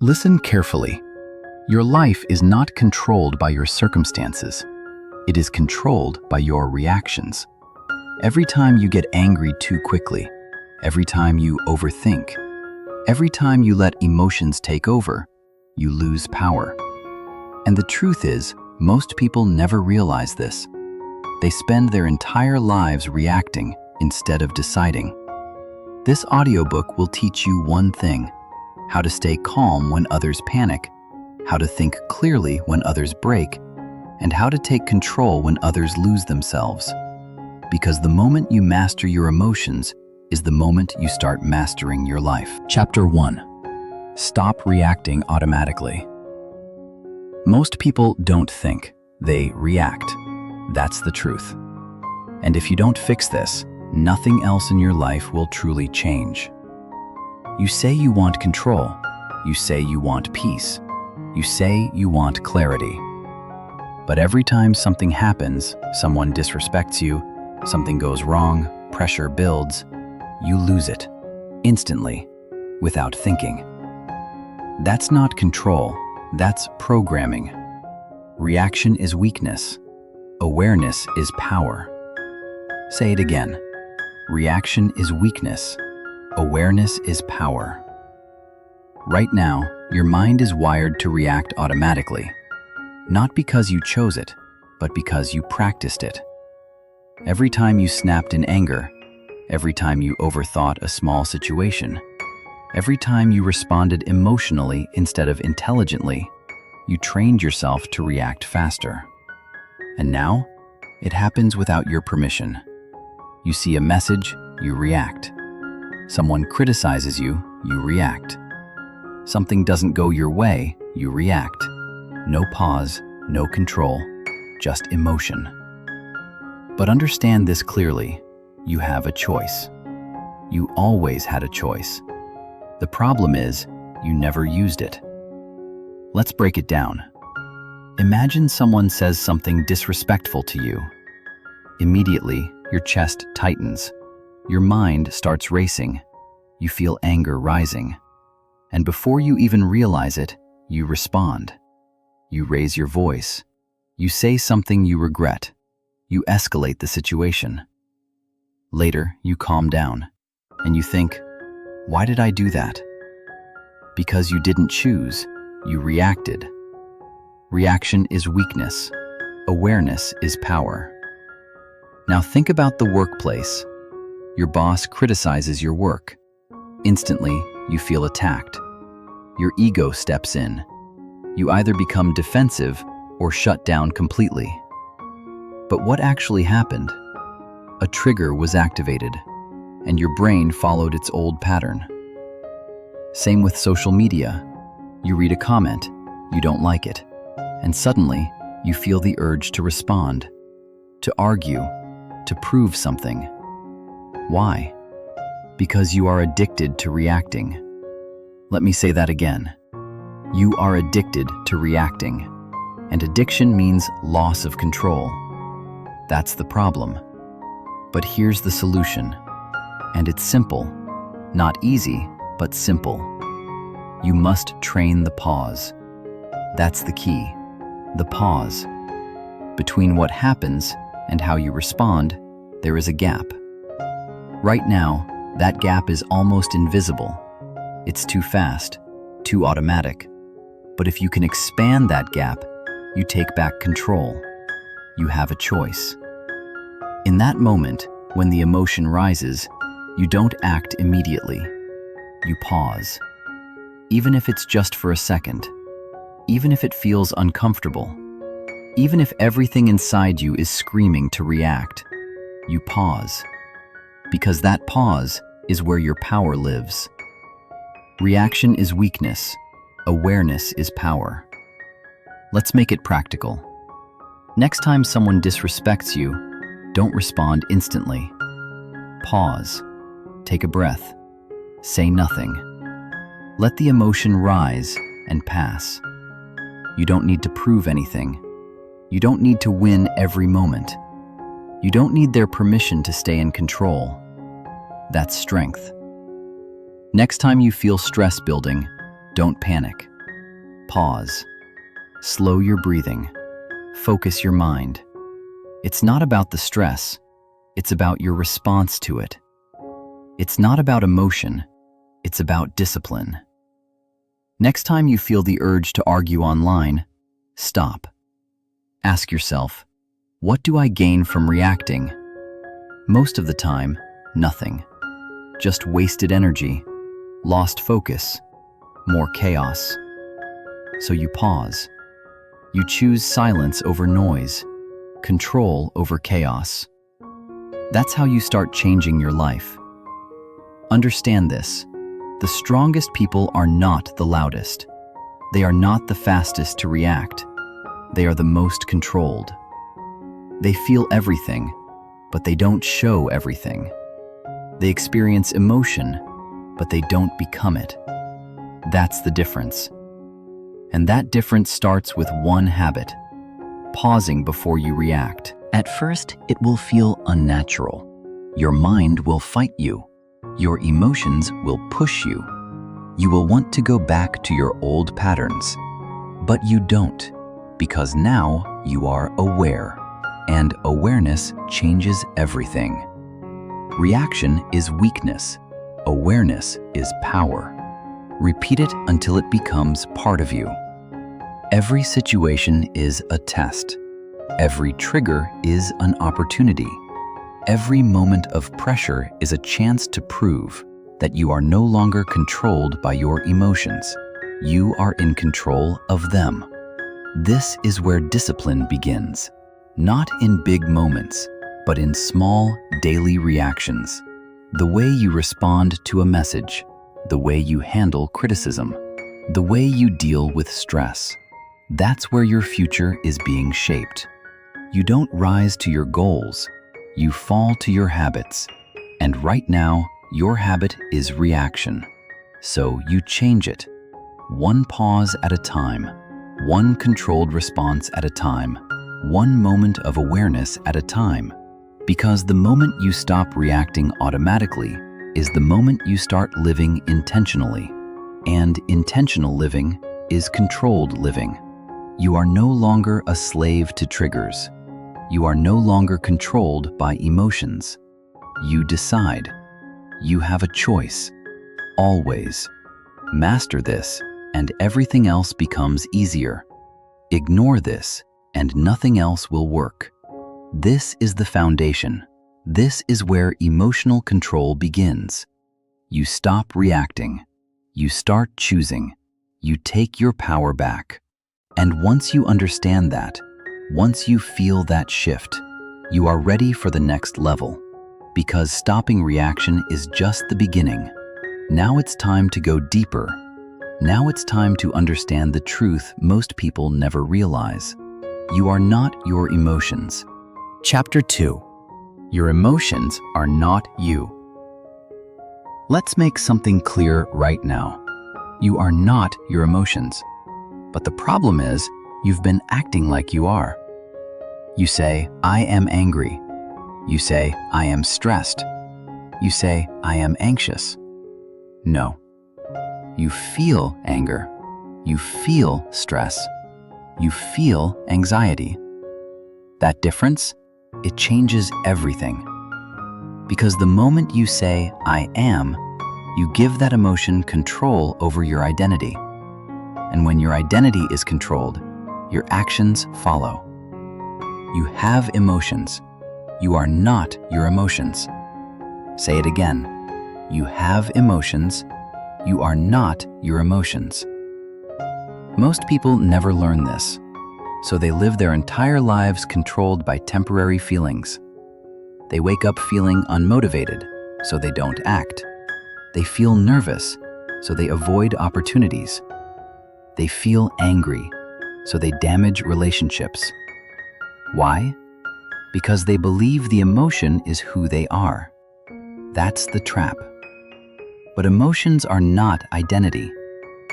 Listen carefully. Your life is not controlled by your circumstances. It is controlled by your reactions. Every time you get angry too quickly, every time you overthink, every time you let emotions take over, you lose power. And the truth is, most people never realize this. They spend their entire lives reacting instead of deciding. This audiobook will teach you one thing: how to stay calm when others panic, how to think clearly when others break, and how to take control when others lose themselves. Because the moment you master your emotions is the moment you start mastering your life. Chapter 1. Stop reacting automatically. Most people don't think, they react. That's the truth. And if you don't fix this, nothing else in your life will truly change. You say you want control. You say you want peace. You say you want clarity. But every time something happens, someone disrespects you, something goes wrong, pressure builds, you lose it, instantly, without thinking. That's not control, that's programming. Reaction is weakness. Awareness is power. Say it again. Reaction is weakness. Awareness is power. Right now, your mind is wired to react automatically, not because you chose it, but because you practiced it. Every time you snapped in anger, every time you overthought a small situation, every time you responded emotionally instead of intelligently, you trained yourself to react faster. And now, it happens without your permission. You see a message, you react. Someone criticizes you, you react. Something doesn't go your way, you react. No pause, no control, just emotion. But understand this clearly, you have a choice. You always had a choice. The problem is, you never used it. Let's break it down. Imagine someone says something disrespectful to you. Immediately, your chest tightens. Your mind starts racing. You feel anger rising. And before you even realize it, you respond. You raise your voice. You say something you regret. You escalate the situation. Later, you calm down, and you think, why did I do that? Because you didn't choose, you reacted. Reaction is weakness. Awareness is power. Now think about the workplace. Your boss criticizes your work. Instantly, you feel attacked. Your ego steps in. You either become defensive or shut down completely. But what actually happened? A trigger was activated, and your brain followed its old pattern. Same with social media. You read a comment, you don't like it, and suddenly you feel the urge to respond, to argue, to prove something. Why? Because you are addicted to reacting. Let me say that again. You are addicted to reacting, and addiction means loss of control. That's the problem. But here's the solution. And it's simple. Not easy, but simple. You must train the pause. That's the key. The pause. Between what happens and how you respond, there is a gap. Right now, that gap is almost invisible. It's too fast, too automatic. But if you can expand that gap, you take back control. You have a choice. In that moment, when the emotion rises, you don't act immediately. You pause. Even if it's just for a second. Even if it feels uncomfortable. Even if everything inside you is screaming to react. You pause. Because that pause is where your power lives. Reaction is weakness. Awareness is power. Let's make it practical. Next time someone disrespects you, don't respond instantly. Pause. Take a breath. Say nothing. Let the emotion rise and pass. You don't need to prove anything. You don't need to win every moment. You don't need their permission to stay in control. That's strength. Next time you feel stress building, Don't panic. Pause. Slow your breathing. Focus your mind. It's not about the stress. It's about your response to it. It's not about emotion. It's about discipline. Next time you feel the urge to argue online, stop. Ask yourself, what do I gain from reacting? Most of the time, nothing. Just wasted energy, lost focus, more chaos. So you pause. You choose silence over noise, control over chaos. That's how you start changing your life. Understand this. The strongest people are not the loudest. They are not the fastest to react. They are the most controlled. They feel everything, but they don't show everything. They experience emotion, but they don't become it. That's the difference. And that difference starts with one habit: pausing before you react. At first, it will feel unnatural. Your mind will fight you. Your emotions will push you. You will want to go back to your old patterns. But you don't, because now you are aware, and awareness changes everything. Reaction is weakness. Awareness is power. Repeat it until it becomes part of you. Every situation is a test. Every trigger is an opportunity. Every moment of pressure is a chance to prove that you are no longer controlled by your emotions. You are in control of them. This is where discipline begins. Not in big moments, but in small, daily reactions. The way you respond to a message, the way you handle criticism, the way you deal with stress. That's where your future is being shaped. You don't rise to your goals, you fall to your habits. And right now, your habit is reaction. So you change it. One pause at a time, one controlled response at a time, one moment of awareness at a time. Because the moment you stop reacting automatically is the moment you start living intentionally. And intentional living is controlled living. You are no longer a slave to triggers. You are no longer controlled by emotions. You decide. You have a choice. Always. Master this, and everything else becomes easier. Ignore this, and nothing else will work. This is the foundation. This is where emotional control begins. You stop reacting. You start choosing. You take your power back. And once you understand that, once you feel that shift, you are ready for the next level. Because stopping reaction is just the beginning. Now it's time to go deeper. Now it's time to understand the truth most people never realize. You are not your emotions. Chapter 2. Your emotions are not you. Let's make something clear right now. You are not your emotions. But the problem is, you've been acting like you are. You say, I am angry. You say, I am stressed. You say, I am anxious. No. You feel anger. You feel stress. You feel anxiety. That difference, it changes everything. Because the moment you say, I am, you give that emotion control over your identity. And when your identity is controlled, your actions follow. You have emotions. You are not your emotions. Say it again. You have emotions. You are not your emotions. Most people never learn this, so they live their entire lives controlled by temporary feelings. They wake up feeling unmotivated, so they don't act. They feel nervous, so they avoid opportunities. They feel angry, so they damage relationships. Why? Because they believe the emotion is who they are. That's the trap. But emotions are not identity.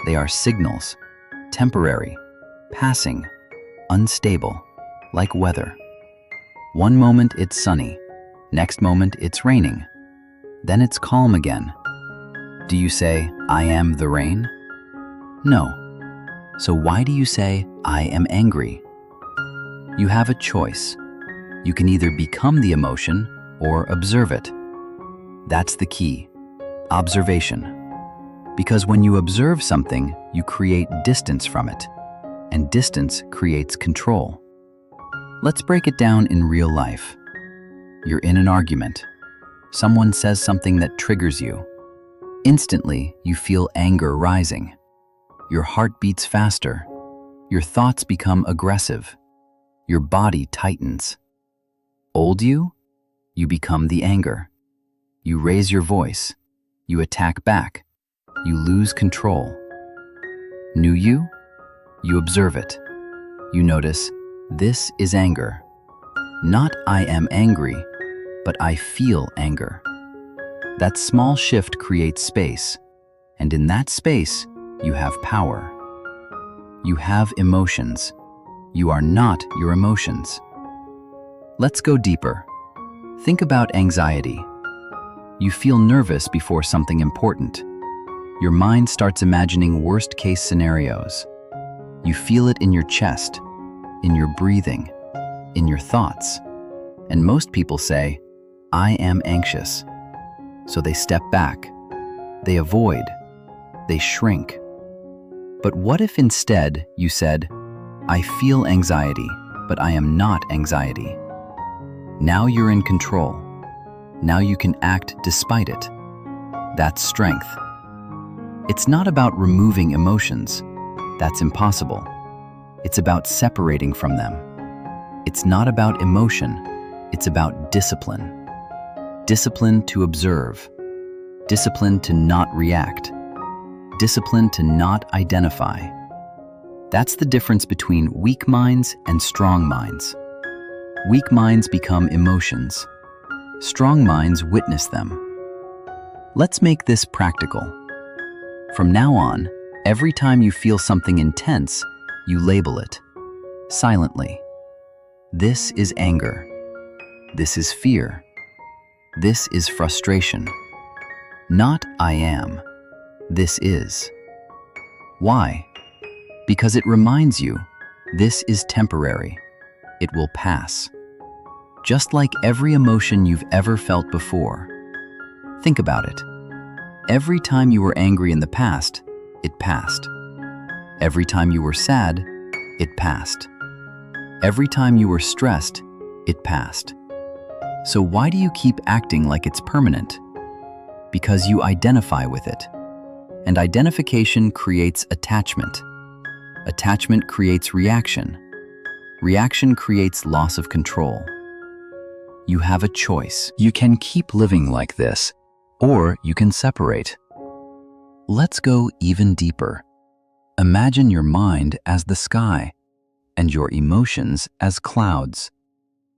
They are signals, temporary, passing, unstable, like weather. One moment it's sunny, next moment it's raining, then it's calm again. Do you say, I am the rain? No. So why do you say, I am angry? You have a choice. You can either become the emotion or observe it. That's the key. Observation. Because when you observe something, you create distance from it, and distance creates control. Let's break it down in real life. You're in an argument. Someone says something that triggers you. Instantly, you feel anger rising. Your heart beats faster. Your thoughts become aggressive. Your body tightens. Old you? You become the anger. You raise your voice. You attack back. You lose control. New you? You observe it. You notice, this is anger. Not I am angry, but I feel anger. That small shift creates space, and in that space, you have power. You have emotions. You are not your emotions. Let's go deeper. Think about anxiety. You feel nervous before something important. Your mind starts imagining worst-case scenarios. You feel it in your chest, in your breathing, in your thoughts. And most people say, I am anxious. So they step back. They avoid. They shrink. But what if instead you said, I feel anxiety, but I am not anxiety? Now you're in control. Now you can act despite it. That's strength. It's not about removing emotions. That's impossible. It's about separating from them. It's not about emotion. It's about discipline. Discipline to observe. Discipline to not react. Discipline to not identify. That's the difference between weak minds and strong minds. Weak minds become emotions. Strong minds witness them. Let's make this practical. From now on, every time you feel something intense, you label it, silently. This is anger. This is fear. This is frustration. Not I am. This is. Why? Because it reminds you, this is temporary. It will pass. Just like every emotion you've ever felt before. Think about it. Every time you were angry in the past, it passed. Every time you were sad, it passed. Every time you were stressed, it passed. So why do you keep acting like it's permanent? Because you identify with it. And identification creates attachment. Attachment creates reaction. Reaction creates loss of control. You have a choice. You can keep living like this, or you can separate. Let's go even deeper. Imagine your mind as the sky, and your emotions as clouds.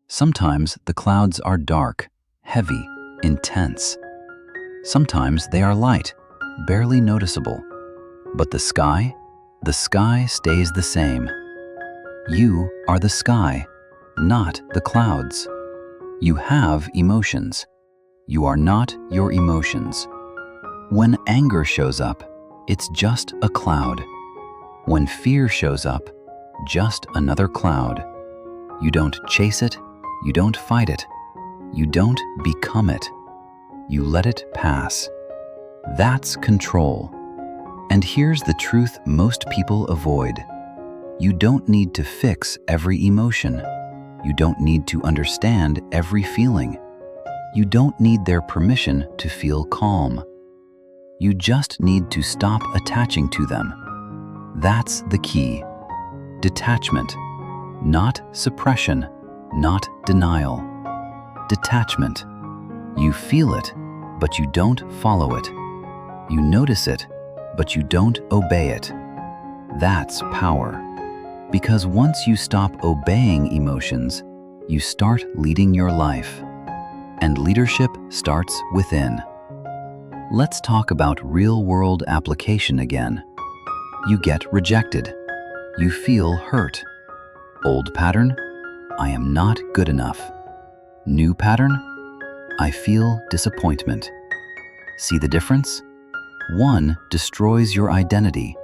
Sometimes the clouds are dark, heavy, intense. Sometimes they are light, barely noticeable. But the sky stays the same. You are the sky, not the clouds. You have emotions. You are not your emotions. When anger shows up, it's just a cloud. When fear shows up, just another cloud. You don't chase it, you don't fight it, you don't become it. You let it pass. That's control. And here's the truth most people avoid. You don't need to fix every emotion. You don't need to understand every feeling. You don't need their permission to feel calm. You just need to stop attaching to them. That's the key. Detachment, not suppression, not denial. Detachment. You feel it, but you don't follow it. You notice it, but you don't obey it. That's power. Because once you stop obeying emotions, you start leading your life. And leadership starts within. Let's talk about real-world application again. You get rejected. You feel hurt. Old pattern, I am not good enough. New pattern, I feel disappointment. See the difference? One destroys your identity.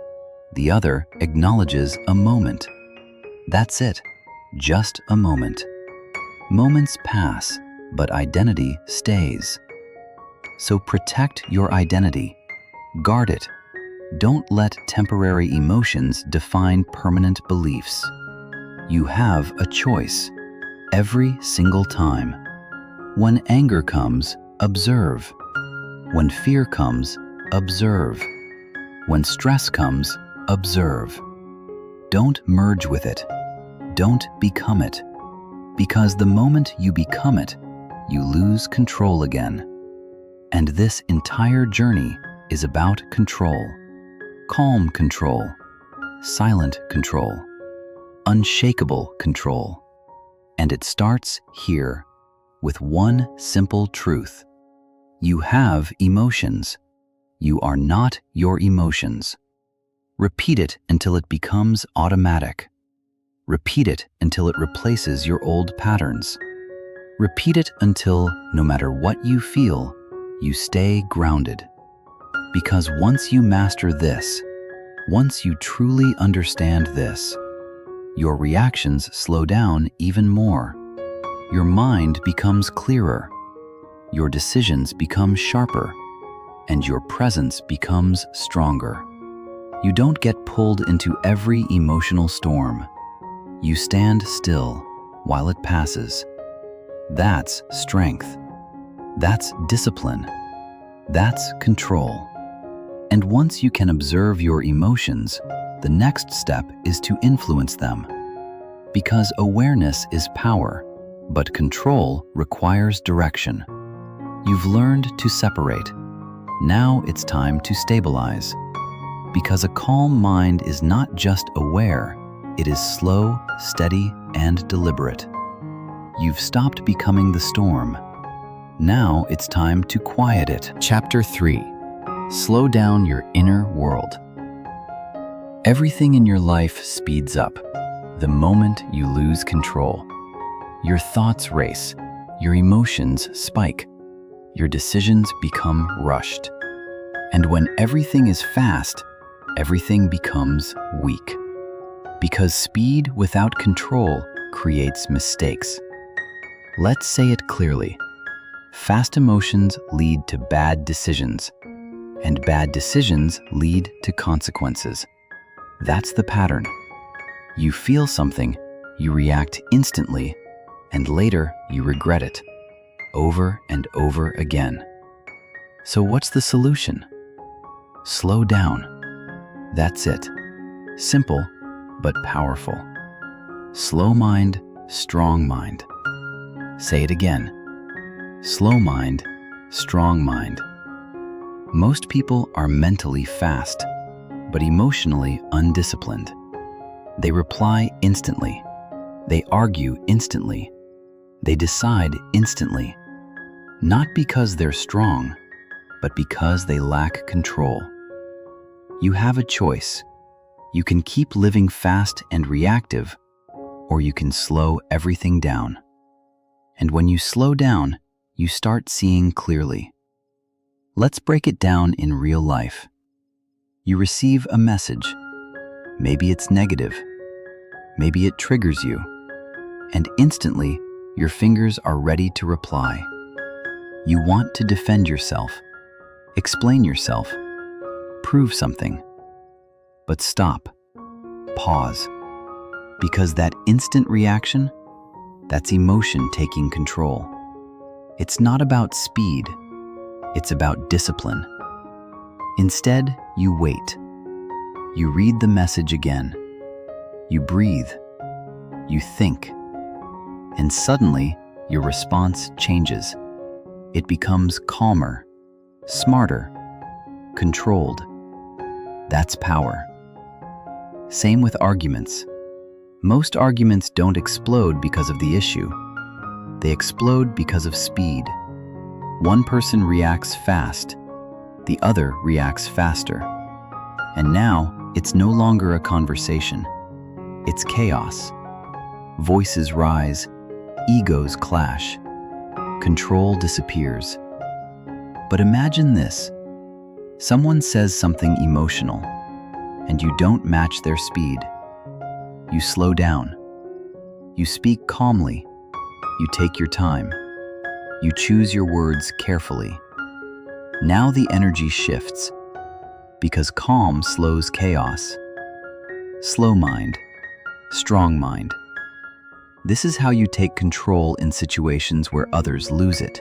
The other acknowledges a moment. That's it, just a moment. Moments pass, but identity stays. So protect your identity. Guard it. Don't let temporary emotions define permanent beliefs. You have a choice every single time. When anger comes, observe. When fear comes, observe. When stress comes, observe. Don't merge with it. Don't become it. Because the moment you become it, you lose control again. And this entire journey is about control. Calm control. Silent control. Unshakable control. And it starts here with one simple truth. You have emotions. You are not your emotions. Repeat it until it becomes automatic. Repeat it until it replaces your old patterns. Repeat it until, no matter what you feel, you stay grounded. Because once you master this, once you truly understand this, your reactions slow down even more. Your mind becomes clearer. Your decisions become sharper. And your presence becomes stronger. You don't get pulled into every emotional storm. You stand still while it passes. That's strength. That's discipline. That's control. And once you can observe your emotions, the next step is to influence them. Because awareness is power, but control requires direction. You've learned to separate. Now it's time to stabilize. Because a calm mind is not just aware, it is slow, steady, and deliberate. You've stopped becoming the storm. Now it's time to quiet it. Chapter 3. Slow down your inner world. Everything in your life speeds up the moment you lose control. Your thoughts race, your emotions spike, your decisions become rushed. And when everything is fast, everything becomes weak. Because speed without control creates mistakes. Let's say it clearly. Fast emotions lead to bad decisions, and bad decisions lead to consequences. That's the pattern. You feel something, you react instantly, and later you regret it, over and over again. So what's the solution? Slow down. That's it. Simple, but powerful. Slow mind, strong mind. Say it again. Slow mind, strong mind. Most people are mentally fast, but emotionally undisciplined. They reply instantly. They argue instantly. They decide instantly. Not because they're strong, but because they lack control. You have a choice. You can keep living fast and reactive, or you can slow everything down. And when you slow down, you start seeing clearly. Let's break it down in real life. You receive a message. Maybe it's negative. Maybe it triggers you. And instantly, your fingers are ready to reply. You want to defend yourself, explain yourself, prove something. But stop. Pause. Because that instant reaction, that's emotion taking control. It's not about speed. It's about discipline. Instead, you wait. You read the message again. You breathe. You think. And suddenly, your response changes. It becomes calmer, smarter, controlled. That's power. Same with arguments. Most arguments don't explode because of the issue. They explode because of speed. One person reacts fast, the other reacts faster. And now, it's no longer a conversation. It's chaos. Voices rise, egos clash, control disappears. But imagine this. Someone says something emotional, and you don't match their speed. You slow down. You speak calmly. You take your time. You choose your words carefully. Now the energy shifts, because calm slows chaos. Slow mind, strong mind. This is how you take control in situations where others lose it.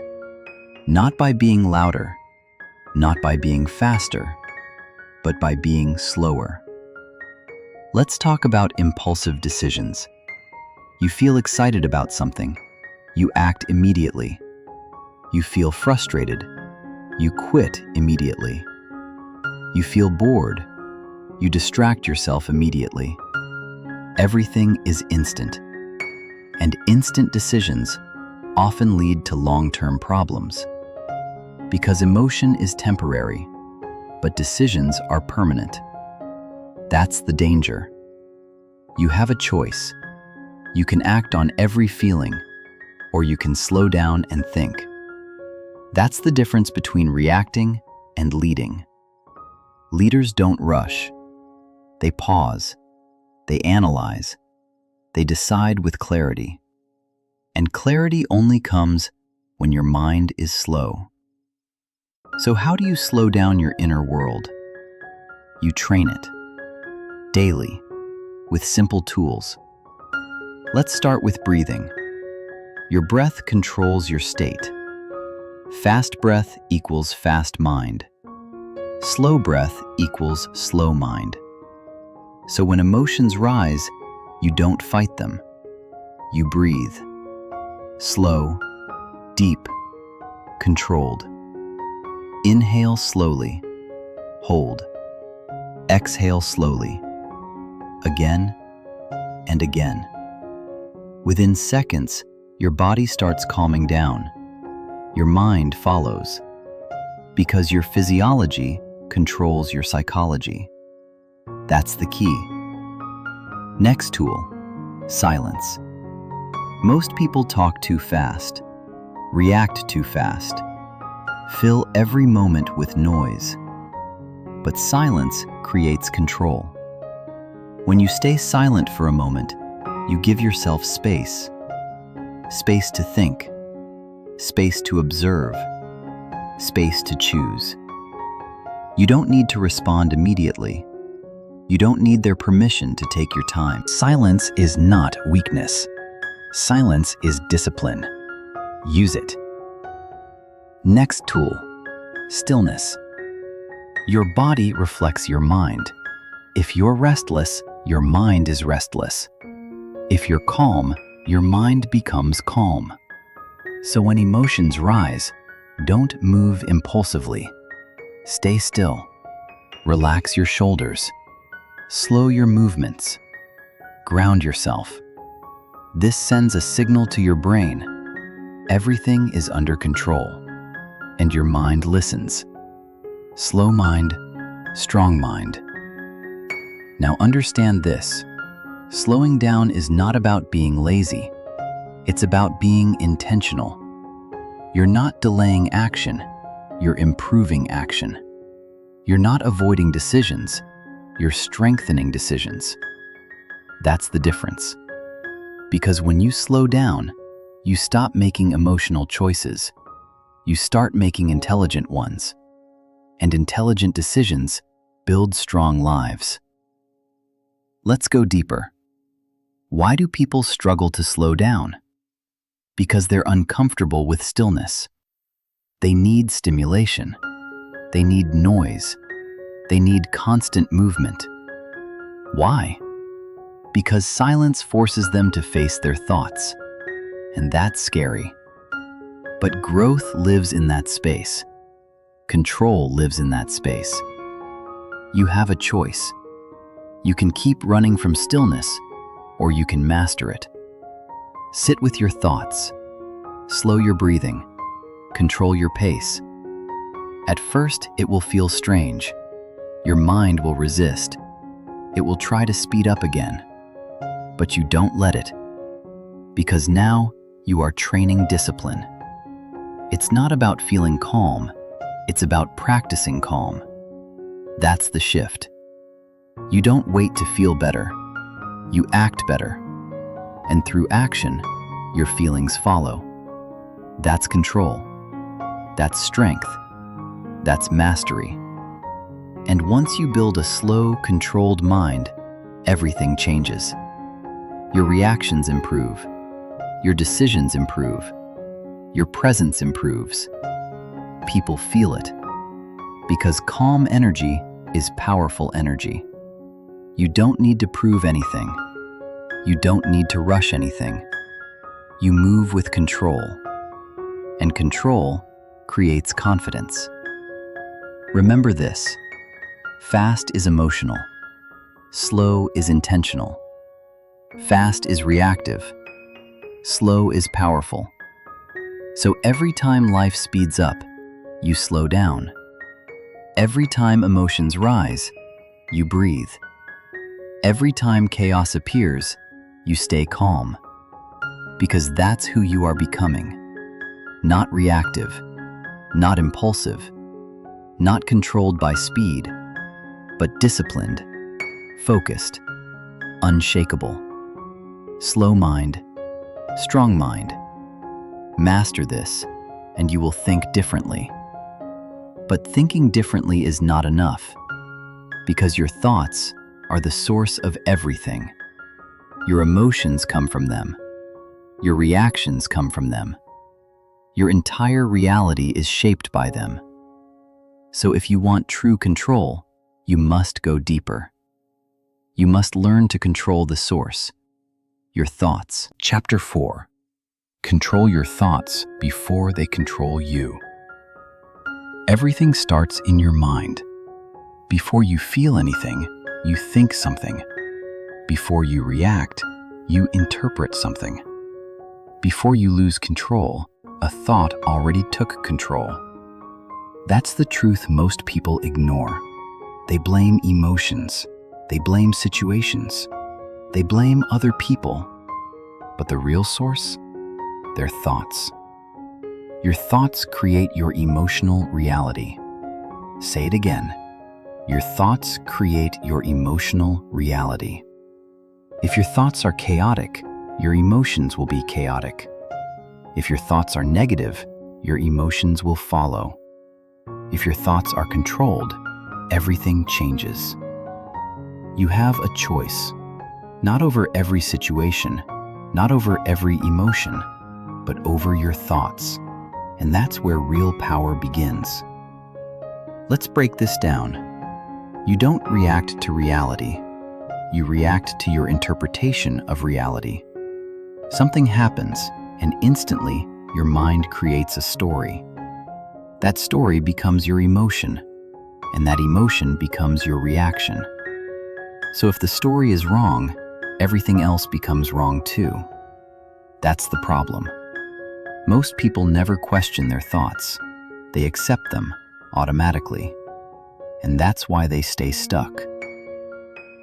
Not by being louder, not by being faster, but by being slower. Let's talk about impulsive decisions. You feel excited about something. You act immediately. You feel frustrated. You quit immediately. You feel bored. You distract yourself immediately. Everything is instant. And instant decisions often lead to long-term problems. Because emotion is temporary, but decisions are permanent. That's the danger. You have a choice. You can act on every feeling, or you can slow down and think. That's the difference between reacting and leading. Leaders don't rush. They pause. They analyze. They decide with clarity. And clarity only comes when your mind is slow. So how do you slow down your inner world? You train it. Daily. With simple tools. Let's start with breathing. Your breath controls your state. Fast breath equals fast mind. Slow breath equals slow mind. So when emotions rise, you don't fight them. You breathe. Slow, deep, controlled. Inhale slowly. Hold. Exhale slowly. Again and again. Within seconds, your body starts calming down. Your mind follows. Because your physiology controls your psychology. That's the key. Next tool, silence. Most people talk too fast, react too fast, fill every moment with noise. But silence creates control. When you stay silent for a moment, you give yourself space. Space to think, space to observe, space to choose. You don't need to respond immediately. You don't need their permission to take your time. Silence is not weakness. Silence is discipline. Use it. Next tool, stillness. Your body reflects your mind. If you're restless, your mind is restless. If you're calm, your mind becomes calm. So when emotions rise, don't move impulsively. Stay still. Relax your shoulders. Slow your movements. Ground yourself. This sends a signal to your brain. Everything is under control, and your mind listens. Slow mind, strong mind. Now understand this. Slowing down is not about being lazy. It's about being intentional. You're not delaying action. You're improving action. You're not avoiding decisions. You're strengthening decisions. That's the difference. Because when you slow down, you stop making emotional choices. You start making intelligent ones. And intelligent decisions build strong lives. Let's go deeper. Why do people struggle to slow down? Because they're uncomfortable with stillness. They need stimulation. They need noise. They need constant movement. Why? Because silence forces them to face their thoughts. And that's scary. But growth lives in that space. Control lives in that space. You have a choice. You can keep running from stillness, or you can master it. Sit with your thoughts. Slow your breathing. Control your pace. At first, it will feel strange. Your mind will resist. It will try to speed up again. But you don't let it. Because now, you are training discipline. It's not about feeling calm. It's about practicing calm. That's the shift. You don't wait to feel better. You act better. And through action, your feelings follow. That's control. That's strength. That's mastery. And once you build a slow, controlled mind, everything changes. Your reactions improve. Your decisions improve. Your presence improves. People feel it. Because calm energy is powerful energy. You don't need to prove anything. You don't need to rush anything. You move with control. And control creates confidence. Remember this: fast is emotional. Slow is intentional. Fast is reactive. Slow is powerful. So every time life speeds up, you slow down. Every time emotions rise, you breathe. Every time chaos appears, you stay calm. Because that's who you are becoming. Not reactive, not impulsive, not controlled by speed, but disciplined, focused, unshakable. Slow mind, strong mind. Master this, and you will think differently. But thinking differently is not enough, because your thoughts are the source of everything. Your emotions come from them. Your reactions come from them. Your entire reality is shaped by them. So if you want true control, you must go deeper. You must learn to control the source, your thoughts. Chapter 4. Control your thoughts before they control you. Everything starts in your mind. Before you feel anything, you think something. Before you react, you interpret something. Before you lose control, a thought already took control. That's the truth most people ignore. They blame emotions. They blame situations. They blame other people. But the real source? Their thoughts. Your thoughts create your emotional reality. Say it again. Your thoughts create your emotional reality. If your thoughts are chaotic, your emotions will be chaotic. If your thoughts are negative, your emotions will follow. If your thoughts are controlled, everything changes. You have a choice, not over every situation, not over every emotion, but over your thoughts. And that's where real power begins. Let's break this down. You don't react to reality. You react to your interpretation of reality. Something happens, and instantly, your mind creates a story. That story becomes your emotion, and that emotion becomes your reaction. So if the story is wrong, everything else becomes wrong too. That's the problem. Most people never question their thoughts. They accept them automatically. And that's why they stay stuck.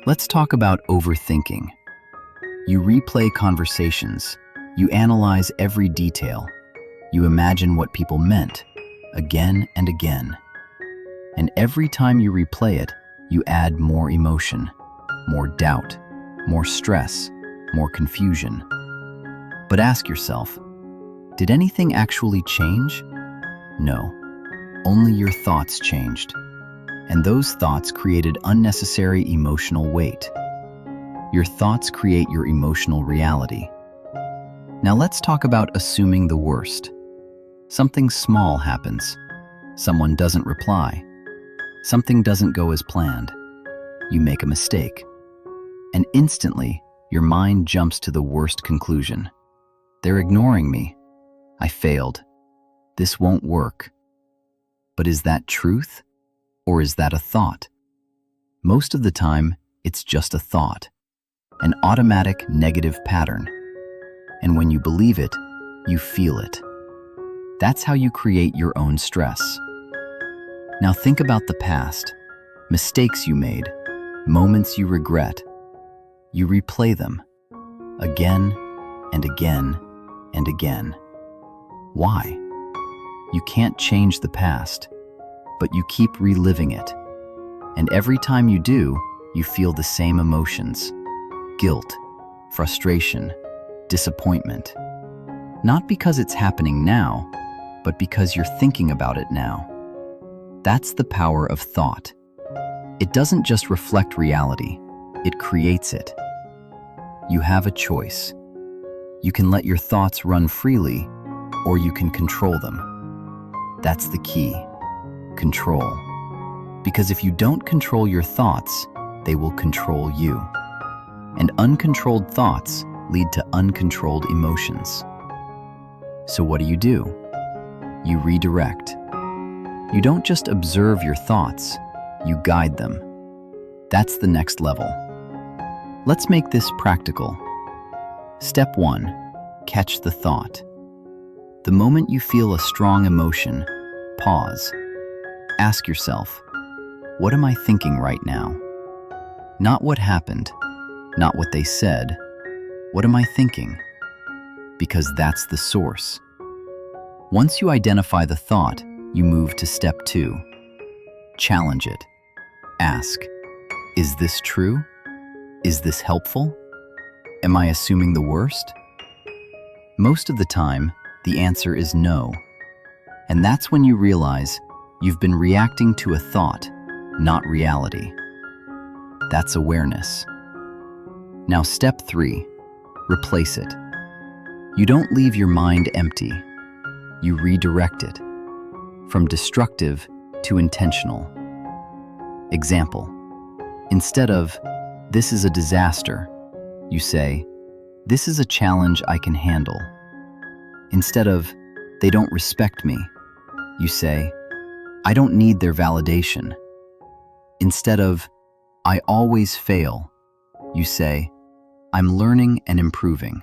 Let's talk about overthinking. You replay conversations. You analyze every detail. You imagine what people meant, again and again. And every time you replay it, you add more emotion, more doubt, more stress, more confusion. But ask yourself, did anything actually change? No, only your thoughts changed. And those thoughts created unnecessary emotional weight. Your thoughts create your emotional reality. Now let's talk about assuming the worst. Something small happens. Someone doesn't reply. Something doesn't go as planned. You make a mistake. And instantly, your mind jumps to the worst conclusion. They're ignoring me. I failed. This won't work. But is that truth? Or is that a thought? Most of the time, it's just a thought, an automatic negative pattern. And when you believe it, you feel it. That's how you create your own stress. Now think about the past, mistakes you made, moments you regret. You replay them again and again and again. Why? You can't change the past, but you keep reliving it. And every time you do, you feel the same emotions: guilt, frustration, disappointment. Not because it's happening now, but because you're thinking about it now. That's the power of thought. It doesn't just reflect reality, it creates it. You have a choice. You can let your thoughts run freely, or you can control them. That's the key: control. Because if you don't control your thoughts, they will control you. And uncontrolled thoughts lead to uncontrolled emotions. So what do? You redirect. You don't just observe your thoughts, you guide them. That's the next level. Let's make this practical. Step 1, catch the thought. The moment you feel a strong emotion, pause. Ask yourself, what am I thinking right now? Not what happened, not what they said. What am I thinking? Because that's the source. Once you identify the thought, you move to step 2. Challenge it. Ask, is this true? Is this helpful? Am I assuming the worst? Most of the time, the answer is no. And that's when you realize you've been reacting to a thought, not reality. That's awareness. Now step 3, replace it. You don't leave your mind empty. You redirect it from destructive to intentional. Example, instead of, this is a disaster, you say, this is a challenge I can handle. Instead of, they don't respect me, you say, I don't need their validation. Instead of, I always fail, you say, I'm learning and improving.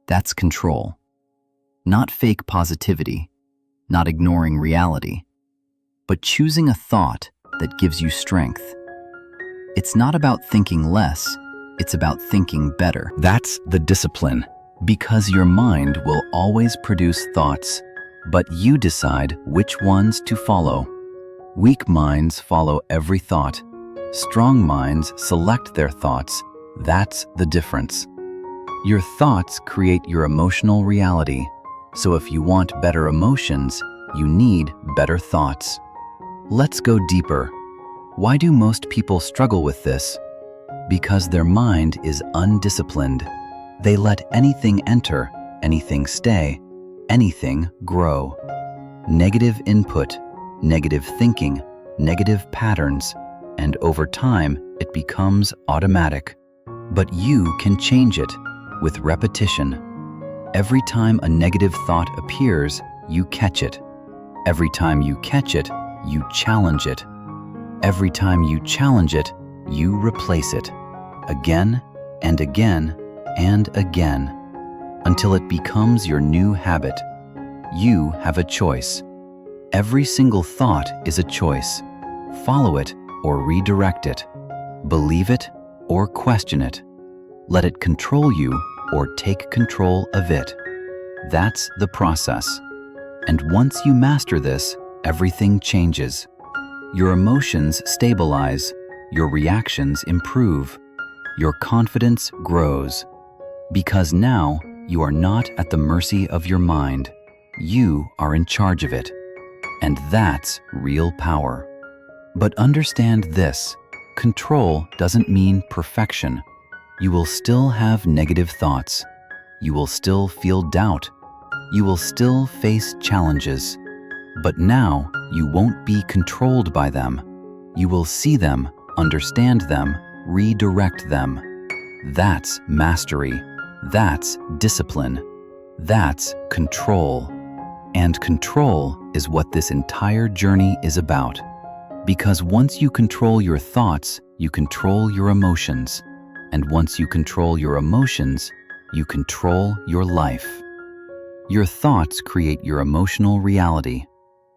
That's control. Not fake positivity, not ignoring reality, but choosing a thought that gives you strength. It's not about thinking less, it's about thinking better. That's the discipline, because your mind will always produce thoughts, but you decide which ones to follow. Weak minds follow every thought. Strong minds select their thoughts. That's the difference. Your thoughts create your emotional reality. So if you want better emotions, you need better thoughts. Let's go deeper. Why do most people struggle with this? Because their mind is undisciplined. They let anything enter, anything stay, anything grow. Negative input, negative thinking, negative patterns, and over time, it becomes automatic. But you can change it with repetition. Every time a negative thought appears, you catch it. Every time you catch it, you challenge it. Every time you challenge it, you replace it. Again and again and again, until it becomes your new habit. You have a choice. Every single thought is a choice. Follow it or redirect it. Believe it or question it. Let it control you or take control of it. That's the process. And once you master this, everything changes. Your emotions stabilize, your reactions improve, your confidence grows. Because now you are not at the mercy of your mind. You are in charge of it. And that's real power. But understand this, control doesn't mean perfection. You will still have negative thoughts. You will still feel doubt. You will still face challenges. But now you won't be controlled by them. You will see them, understand them, redirect them. That's mastery. That's discipline. That's control. And control is what this entire journey is about. Because once you control your thoughts, you control your emotions. And once you control your emotions, you control your life. Your thoughts create your emotional reality.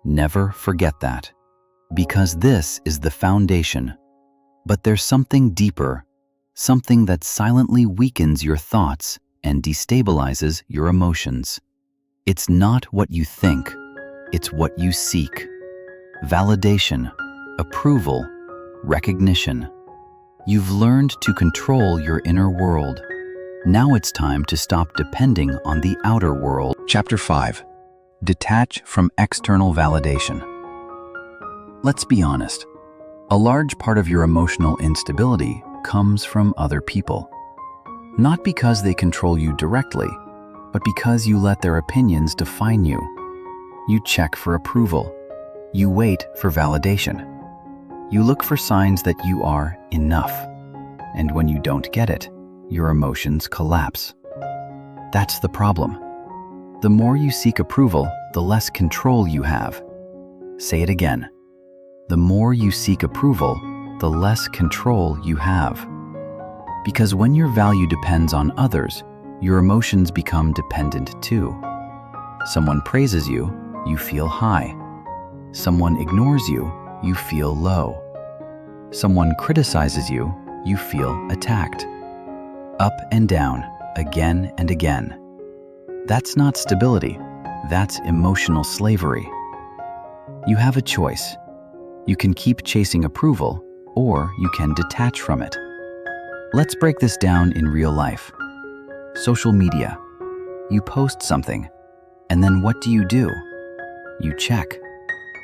Never forget that. Because this is the foundation. But there's something deeper, something that silently weakens your thoughts and destabilizes your emotions. It's not what you think, it's what you seek. Validation, approval, recognition. You've learned to control your inner world. Now it's time to stop depending on the outer world. Chapter 5. Detach from external validation. Let's be honest. A large part of your emotional instability comes from other people. Not because they control you directly, but because you let their opinions define you. You check for approval. You wait for validation. You look for signs that you are enough. And when you don't get it, your emotions collapse. That's the problem. The more you seek approval, the less control you have. Say it again. The more you seek approval, the less control you have. Because when your value depends on others, your emotions become dependent too. Someone praises you, you feel high. Someone ignores you, you feel low. Someone criticizes you, you feel attacked. Up and down, again and again. That's not stability, that's emotional slavery. You have a choice. You can keep chasing approval, or you can detach from it. Let's break this down in real life. Social media. You post something, and then what do? You check.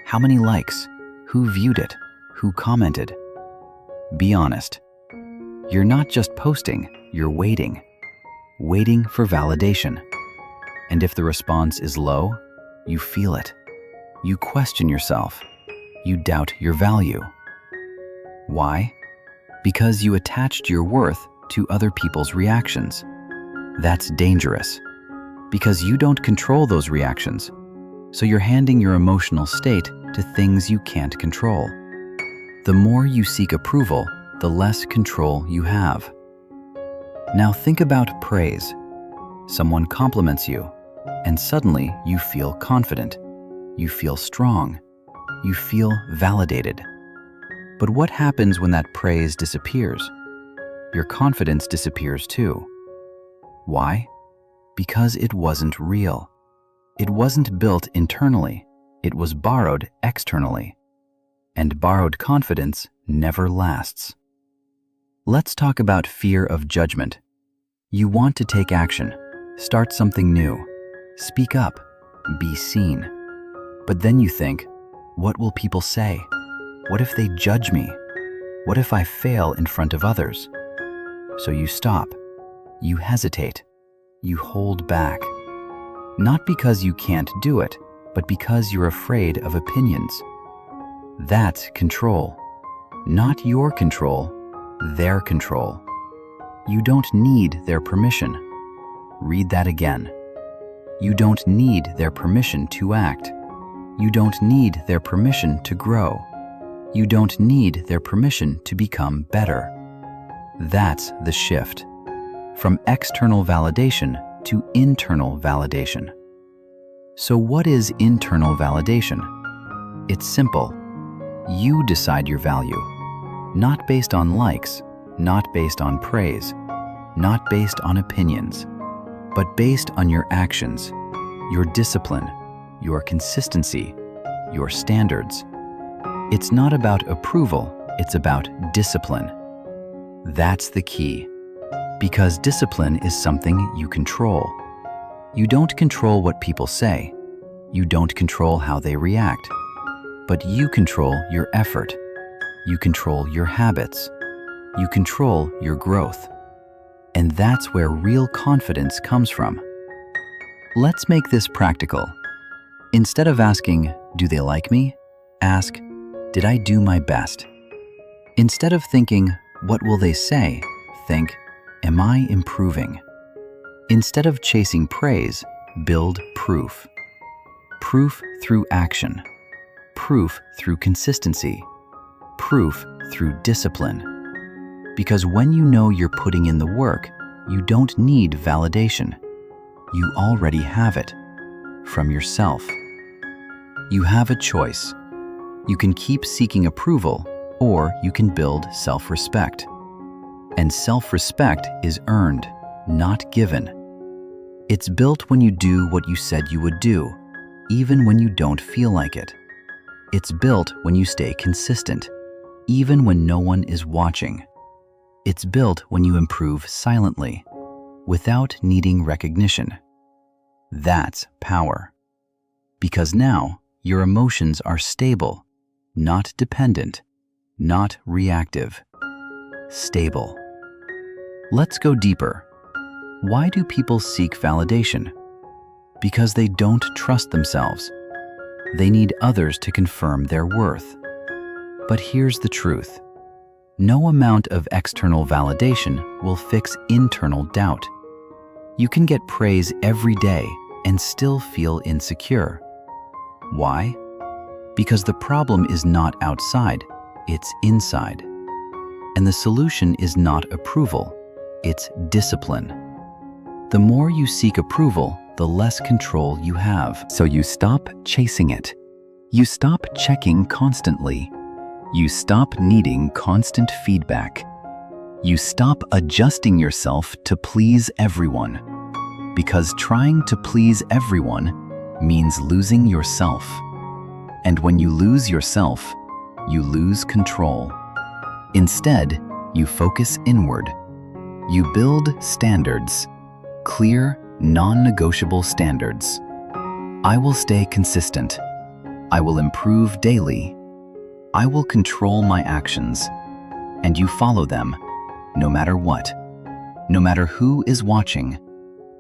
How many likes? Who viewed it? Who commented? Be honest. You're not just posting, you're waiting. Waiting for validation. And if the response is low, you feel it. You question yourself. You doubt your value. Why? Because you attached your worth to other people's reactions. That's dangerous. Because you don't control those reactions, so you're handing your emotional state to things you can't control. The more you seek approval, the less control you have. Now think about praise. Someone compliments you, and suddenly you feel confident. You feel strong. You feel validated. But what happens when that praise disappears? Your confidence disappears too. Why? Because it wasn't real. It wasn't built internally. It was borrowed externally. And borrowed confidence never lasts. Let's talk about fear of judgment. You want to take action, start something new, speak up, be seen. But then you think, what will people say? What if they judge me? What if I fail in front of others? So you stop. You hesitate. You hold back. Not because you can't do it, but because you're afraid of opinions. That's control. Not your control, their control. You don't need their permission. Read that again. You don't need their permission to act. You don't need their permission to grow. You don't need their permission to become better. That's the shift. From external validation to internal validation. So what is internal validation? It's simple. You decide your value. Not based on likes, not based on praise, not based on opinions, but based on your actions, your discipline, your consistency, your standards. It's not about approval, it's about discipline. That's the key. Because discipline is something you control. You don't control what people say. You don't control how they react. But you control your effort. You control your habits. You control your growth. And that's where real confidence comes from. Let's make this practical. Instead of asking, do they like me? Ask, did I do my best? Instead of thinking, what will they say? Think, am I improving? Instead of chasing praise, build proof. Proof through action. Proof through consistency. Proof through discipline. Because when you know you're putting in the work, you don't need validation. You already have it. From yourself. You have a choice. You can keep seeking approval, or you can build self-respect. And self-respect is earned, not given. It's built when you do what you said you would do, even when you don't feel like it. It's built when you stay consistent, even when no one is watching. It's built when you improve silently, without needing recognition. That's power. Because now your emotions are stable, not dependent, not reactive. Stable. Let's go deeper. Why do people seek validation? Because they don't trust themselves. They need others to confirm their worth. But here's the truth. No amount of external validation will fix internal doubt. You can get praise every day and still feel insecure. Why? Because the problem is not outside, it's inside. And the solution is not approval, it's discipline. The more you seek approval, the less control you have. So you stop chasing it. You stop checking constantly. You stop needing constant feedback. You stop adjusting yourself to please everyone. Because trying to please everyone means losing yourself. And when you lose yourself, you lose control. Instead, you focus inward. You build standards, clear, non-negotiable standards. I will stay consistent. I will improve daily. I will control my actions. And you follow them, no matter what. No matter who is watching.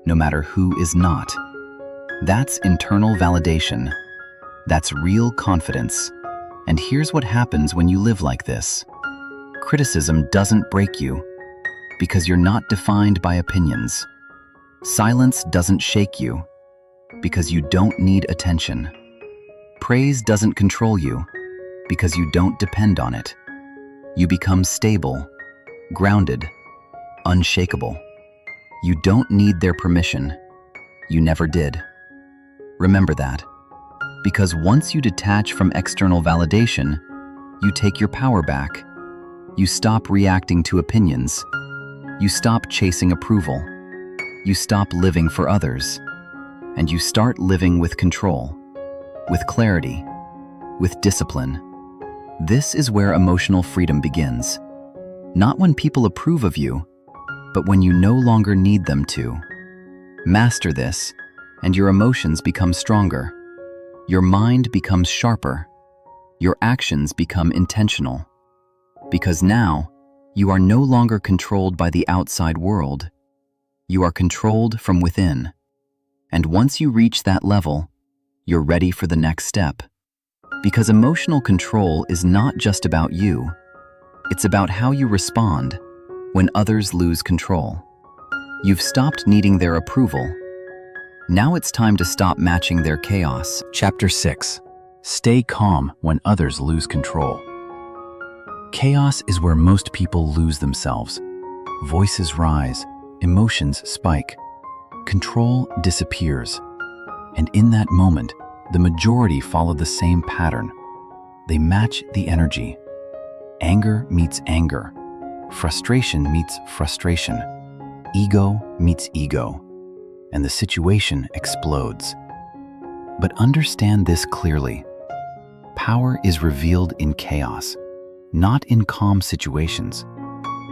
No matter who is not. That's internal validation. That's real confidence. And here's what happens when you live like this. Criticism doesn't break you, because you're not defined by opinions. Silence doesn't shake you, because you don't need attention. Praise doesn't control you, because you don't depend on it. You become stable, grounded, unshakable. You don't need their permission. You never did. Remember that. Because once you detach from external validation, you take your power back. You stop reacting to opinions. You stop chasing approval. You stop living for others. And you start living with control, with clarity, with discipline. This is where emotional freedom begins. Not when people approve of you, but when you no longer need them to. Master this, and your emotions become stronger. Your mind becomes sharper. Your actions become intentional. Because now, you are no longer controlled by the outside world. You are controlled from within. And once you reach that level, you're ready for the next step. Because emotional control is not just about you. It's about how you respond when others lose control. You've stopped needing their approval. Now it's time to stop matching their chaos. Chapter 6. Stay calm when others lose control. Chaos is where most people lose themselves. Voices rise, emotions spike. Control disappears. And in that moment, the majority follow the same pattern. They match the energy. Anger meets anger. Frustration meets frustration. Ego meets ego. And the situation explodes. But understand this clearly. Power is revealed in chaos, not in calm situations.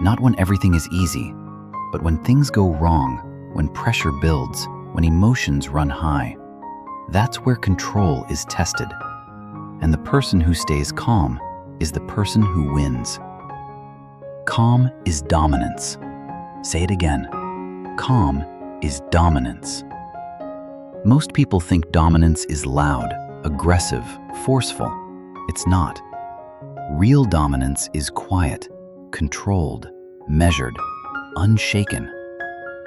Not when everything is easy, but when things go wrong, when pressure builds, when emotions run high. That's where control is tested. And the person who stays calm is the person who wins. Calm is dominance. Say it again. Calm is dominance. Most people think dominance is loud, aggressive, forceful. It's not. Real dominance is quiet, controlled, measured, unshaken.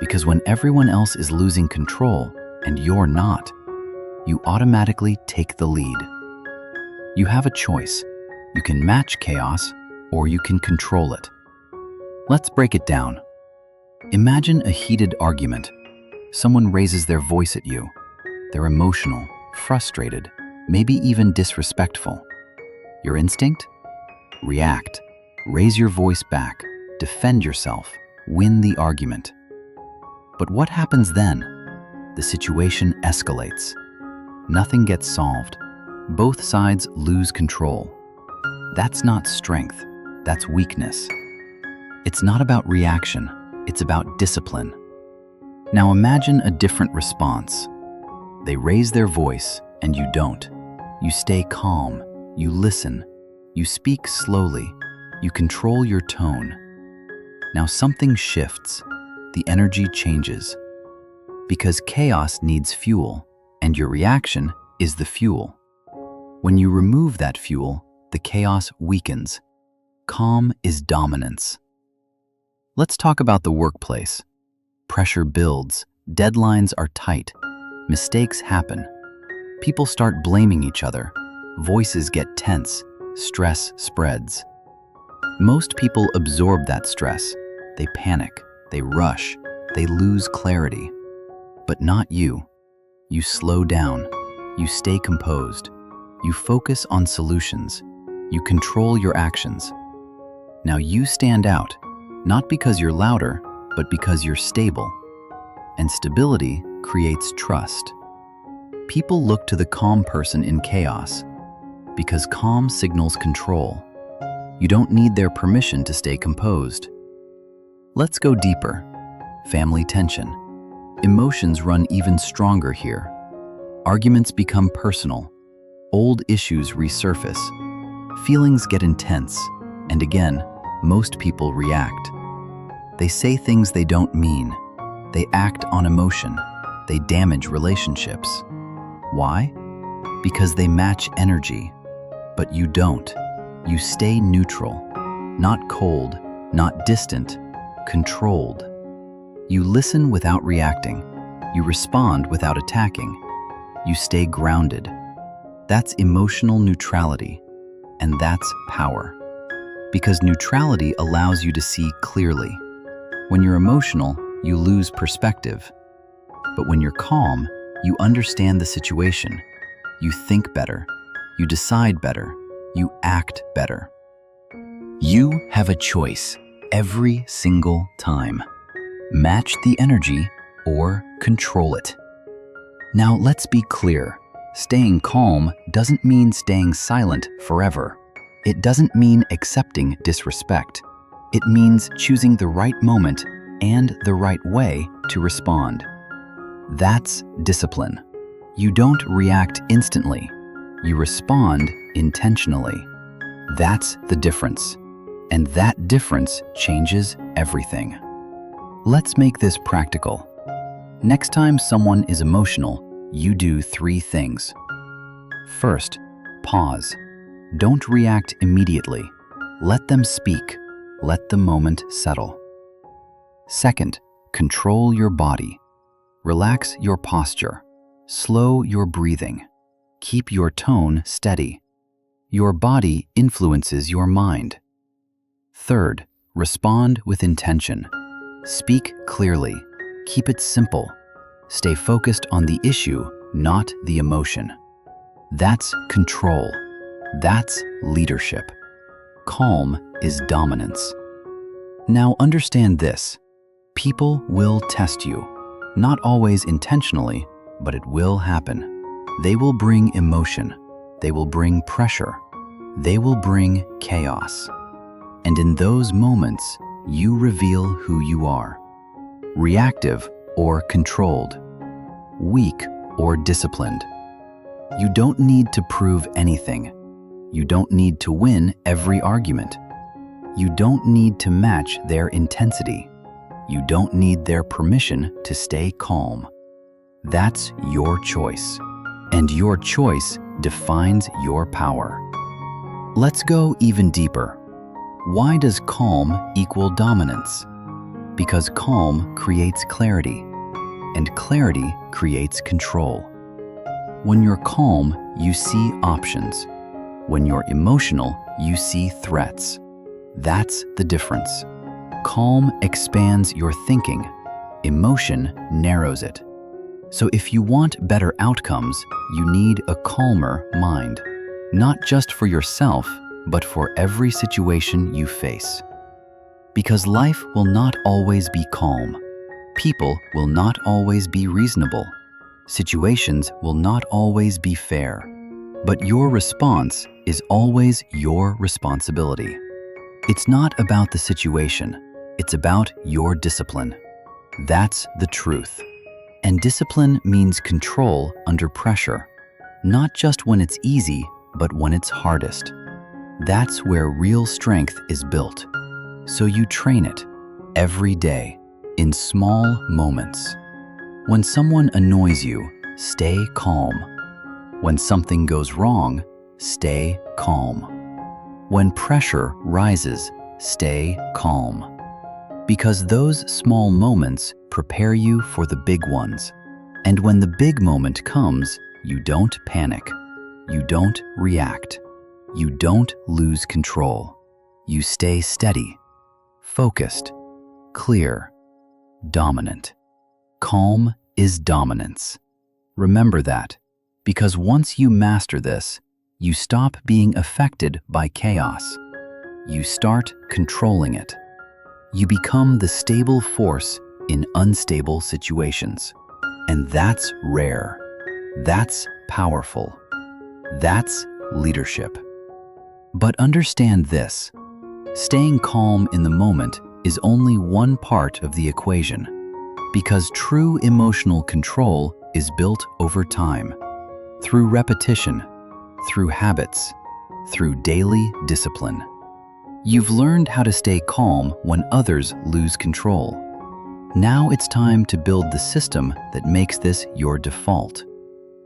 Because when everyone else is losing control and you're not, you automatically take the lead. You have a choice. You can match chaos or you can control it. Let's break it down. Imagine a heated argument. Someone raises their voice at you. They're emotional, frustrated, maybe even disrespectful. Your instinct? React. Raise your voice back. Defend yourself. Win the argument. But what happens then? The situation escalates. Nothing gets solved. Both sides lose control. That's not strength. That's weakness. It's not about reaction, it's about discipline. Now imagine a different response. They raise their voice and you don't. You stay calm, you listen, you speak slowly, you control your tone. Now something shifts, the energy changes. Because chaos needs fuel, and your reaction is the fuel. When you remove that fuel, the chaos weakens. Calm is dominance. Let's talk about the workplace. Pressure builds, deadlines are tight, mistakes happen. People start blaming each other, voices get tense, stress spreads. Most people absorb that stress. They panic, they rush, they lose clarity. But not you. You slow down, you stay composed, you focus on solutions, you control your actions. Now you stand out, not because you're louder, but because you're stable. And stability creates trust. People look to the calm person in chaos because calm signals control. You don't need their permission to stay composed. Let's go deeper. Family tension. Emotions run even stronger here. Arguments become personal. Old issues resurface. Feelings get intense. And again, most people react. They say things they don't mean. They act on emotion. They damage relationships. Why? Because they match energy. But you don't. You stay neutral. Not cold, not distant, controlled. You listen without reacting. You respond without attacking. You stay grounded. That's emotional neutrality, and that's power. Because neutrality allows you to see clearly. When you're emotional, you lose perspective. But when you're calm, you understand the situation. You think better. You decide better. You act better. You have a choice every single time. Match the energy or control it. Now let's be clear. Staying calm doesn't mean staying silent forever. It doesn't mean accepting disrespect. It means choosing the right moment and the right way to respond. That's discipline. You don't react instantly. You respond intentionally. That's the difference. And that difference changes everything. Let's make this practical. Next time someone is emotional, you do 3 things. First, pause. Don't react immediately. Let them speak. Let the moment settle. Second, control your body. Relax your posture. Slow your breathing. Keep your tone steady. Your body influences your mind. Third, respond with intention. Speak clearly. Keep it simple. Stay focused on the issue, not the emotion. That's control. That's leadership. Calm is dominance. Now understand this. People will test you. Not always intentionally, but it will happen. They will bring emotion. They will bring pressure. They will bring chaos. And in those moments, you reveal who you are. Reactive or controlled. Weak or disciplined. You don't need to prove anything. You don't need to win every argument. You don't need to match their intensity. You don't need their permission to stay calm. That's your choice. And your choice defines your power. Let's go even deeper. Why does calm equal dominance? Because calm creates clarity, and clarity creates control. When you're calm, you see options. When you're emotional, you see threats. That's the difference. Calm expands your thinking. Emotion narrows it. So if you want better outcomes, you need a calmer mind. Not just for yourself, but for every situation you face. Because life will not always be calm. People will not always be reasonable. Situations will not always be fair. But your response is always your responsibility. It's not about the situation. It's about your discipline. That's the truth. And discipline means control under pressure, not just when it's easy, but when it's hardest. That's where real strength is built. So you train it every day in small moments. When someone annoys you, stay calm. When something goes wrong, stay calm. When pressure rises, stay calm. Because those small moments prepare you for the big ones. And when the big moment comes, you don't panic. You don't react. You don't lose control. You stay steady, focused, clear, dominant. Calm is dominance. Remember that, because once you master this, you stop being affected by chaos. You start controlling it. You become the stable force in unstable situations. And that's rare. That's powerful. That's leadership. But understand this: staying calm in the moment is only one part of the equation, because true emotional control is built over time, through repetition, through habits, through daily discipline. You've learned how to stay calm when others lose control. Now it's time to build the system that makes this your default.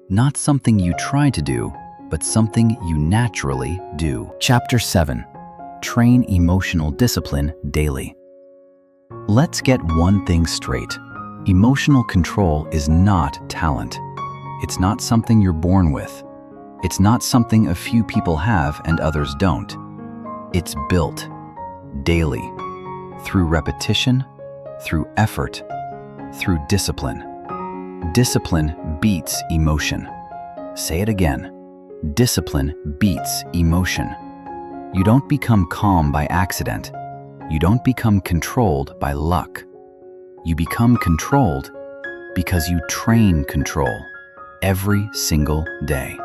Not something you try to do, but something you naturally do. Chapter 7. Train emotional discipline daily. Let's get one thing straight. Emotional control is not talent. It's not something you're born with. It's not something a few people have and others don't. It's built daily, through repetition, through effort, through discipline. Discipline beats emotion. Say it again. Discipline beats emotion. You don't become calm by accident. You don't become controlled by luck. You become controlled because you train control every single day.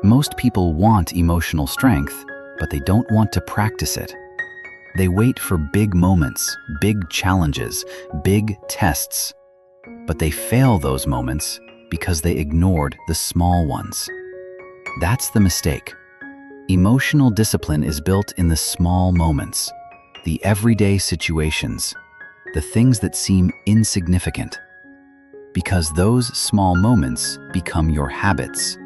Most people want emotional strength, but they don't want to practice it. They wait for big moments, big challenges, big tests. But they fail those moments because they ignored the small ones. That's the mistake. Emotional discipline is built in the small moments, the everyday situations, the things that seem insignificant. Because those small moments become your habits,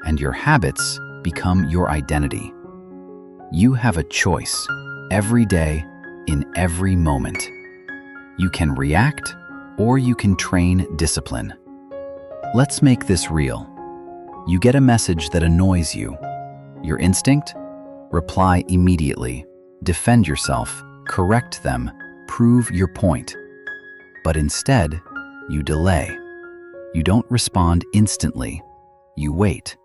and your habits become your identity. You have a choice every day, in every moment. You can react, or you can train discipline. Let's make this real. You get a message that annoys you. Your instinct? Reply immediately. Defend yourself, correct them, prove your point. But instead, you delay. You don't respond instantly. You wait.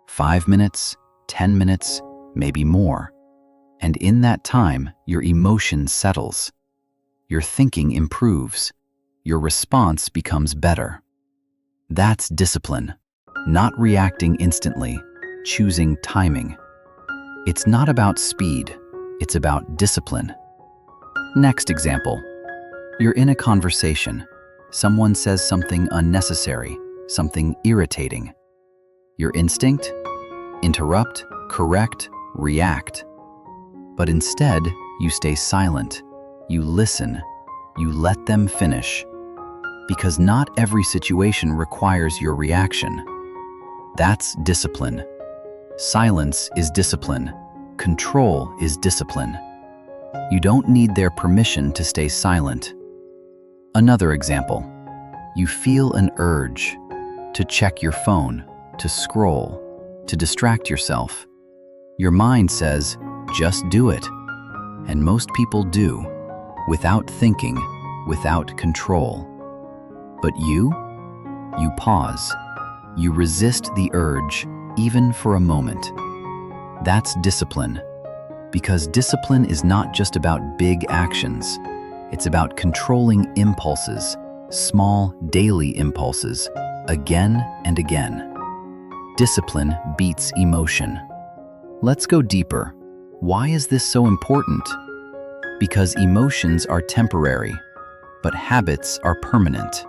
5 minutes, 10 minutes, maybe more. And in that time, your emotion settles. Your thinking improves. Your response becomes better. That's discipline. Not reacting instantly, choosing timing. It's not about speed, it's about discipline. Next example. You're in a conversation. Someone says something unnecessary, something irritating. Your instinct? Interrupt, correct, react. But instead, you stay silent. You listen. You let them finish. Because not every situation requires your reaction. That's discipline. Silence is discipline. Control is discipline. You don't need their permission to stay silent. Another example. You feel an urge to check your phone, to scroll, to distract yourself. Your mind says, just do it. And most people do, without thinking, without control. But you pause. You resist the urge, even for a moment. That's discipline. Because discipline is not just about big actions. It's about controlling impulses, small daily impulses, again and again. Discipline beats emotion. Let's go deeper. Why is this so important? Because emotions are temporary, but habits are permanent.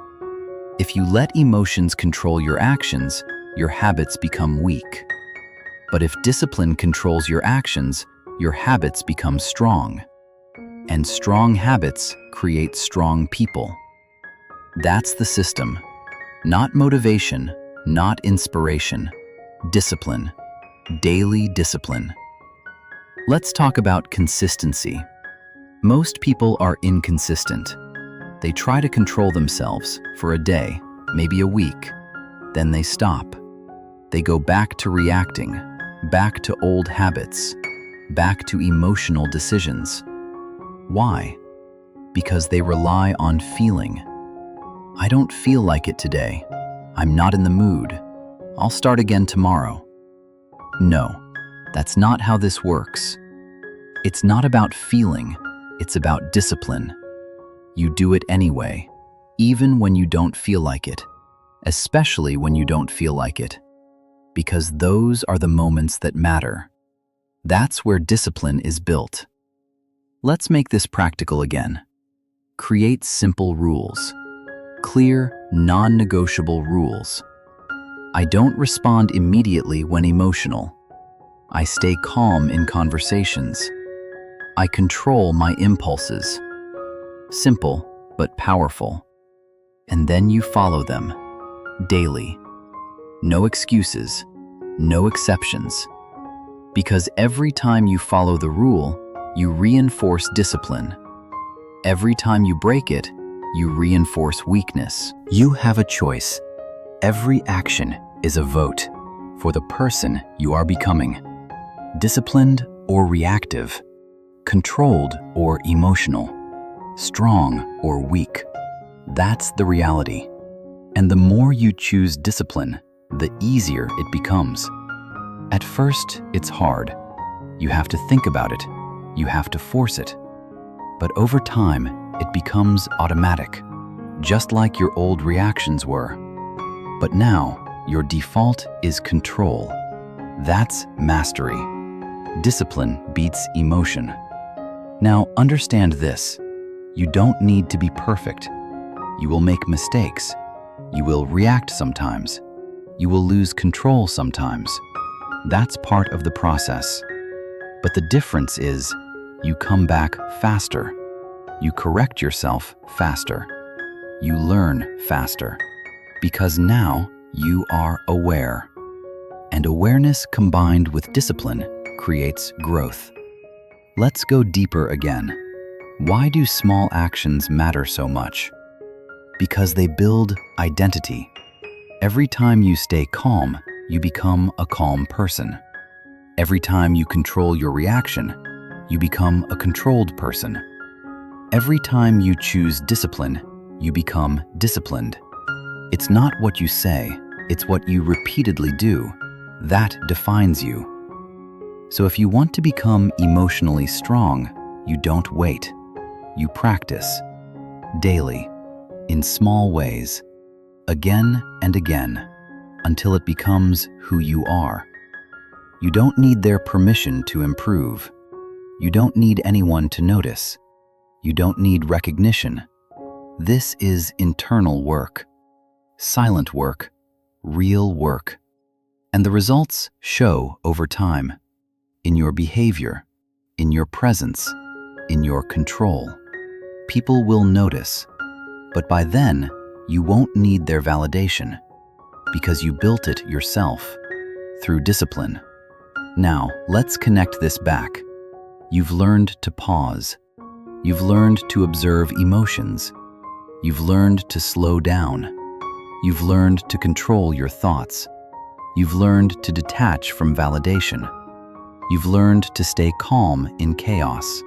If you let emotions control your actions, your habits become weak. But if discipline controls your actions, your habits become strong. And strong habits create strong people. That's the system. Not motivation, not inspiration. Discipline. Daily discipline. Let's talk about consistency. Most people are inconsistent. They try to control themselves for a day, maybe a week. Then they stop. They go back to reacting, back to old habits, back to emotional decisions. Why? Because they rely on feeling. I don't feel like it today. I'm not in the mood. I'll start again tomorrow. No, that's not how this works. It's not about feeling. It's about discipline. You do it anyway, even when you don't feel like it, especially when you don't feel like it, because those are the moments that matter. That's where discipline is built. Let's make this practical again. Create simple rules. Clear, non-negotiable rules. I don't respond immediately when emotional. I stay calm in conversations. I control my impulses. Simple, but powerful. And then you follow them, daily. No excuses, no exceptions. Because every time you follow the rule, you reinforce discipline. Every time you break it, you reinforce weakness. You have a choice. Every action is a vote for the person you are becoming. Disciplined or reactive. Controlled or emotional, strong or weak. That's the reality. And the more you choose discipline, the easier it becomes. At first, it's hard. You have to think about it. You have to force it. But over time, it becomes automatic, just like your old reactions were. But now, your default is control. That's mastery. Discipline beats emotion. Now, understand this. You don't need to be perfect. You will make mistakes. You will react sometimes. You will lose control sometimes. That's part of the process. But the difference is, you come back faster. You correct yourself faster. You learn faster. Because now you are aware. And awareness combined with discipline creates growth. Let's go deeper again. Why do small actions matter so much? Because they build identity. Every time you stay calm, you become a calm person. Every time you control your reaction, you become a controlled person. Every time you choose discipline, you become disciplined. It's not what you say, it's what you repeatedly do. That defines you. So if you want to become emotionally strong, you don't wait. You practice. Daily. In small ways. Again and again. Until it becomes who you are. You don't need their permission to improve. You don't need anyone to notice. You don't need recognition. This is internal work. Silent work. Real work. And the results show over time. In your behavior, in your presence, in your control. People will notice, but by then, you won't need their validation because you built it yourself through discipline. Now, let's connect this back. You've learned to pause. You've learned to observe emotions. You've learned to slow down. You've learned to control your thoughts. You've learned to detach from validation. You've learned to stay calm in chaos.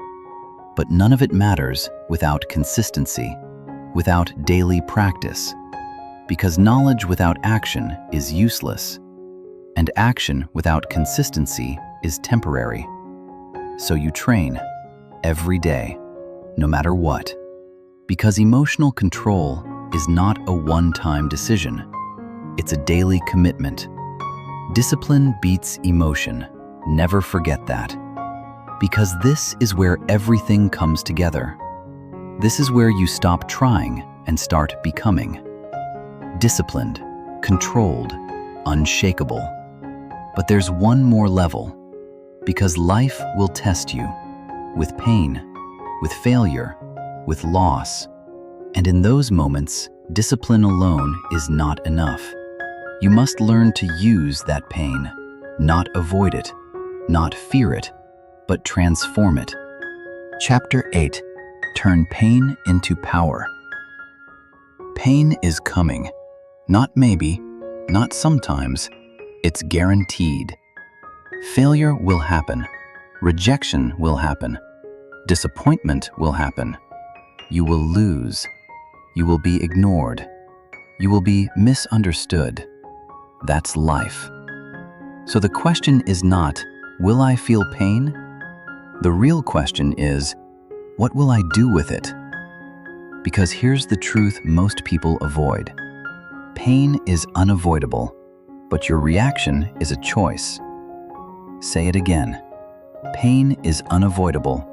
But none of it matters without consistency, without daily practice, because knowledge without action is useless, and action without consistency is temporary. So you train every day, no matter what, because emotional control is not a one-time decision. It's a daily commitment. Discipline beats emotion. Never forget that. Because this is where everything comes together. This is where you stop trying and start becoming. Disciplined, controlled, unshakable. But there's one more level, because life will test you with pain, with failure, with loss. And in those moments, discipline alone is not enough. You must learn to use that pain, not avoid it, not fear it, but transform it. Chapter 8. Turn pain into power. Pain is coming. Not maybe, not sometimes. It's guaranteed. Failure will happen. Rejection will happen. Disappointment will happen. You will lose. You will be ignored. You will be misunderstood. That's life. So the question is not, will I feel pain? The real question is, what will I do with it? Because here's the truth most people avoid. Pain is unavoidable, but your reaction is a choice. Say it again. Pain is unavoidable,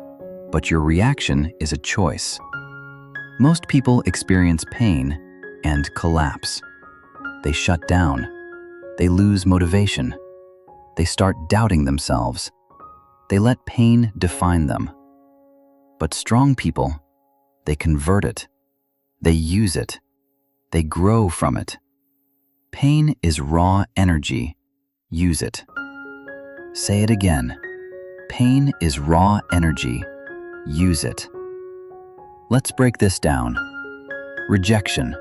but your reaction is a choice. Most people experience pain and collapse. They shut down. They lose motivation. They start doubting themselves. They let pain define them. But strong people, they convert it. They use it. They grow from it. Pain is raw energy. Use it. Say it again. Pain is raw energy. Use it. Let's break this down. Rejection.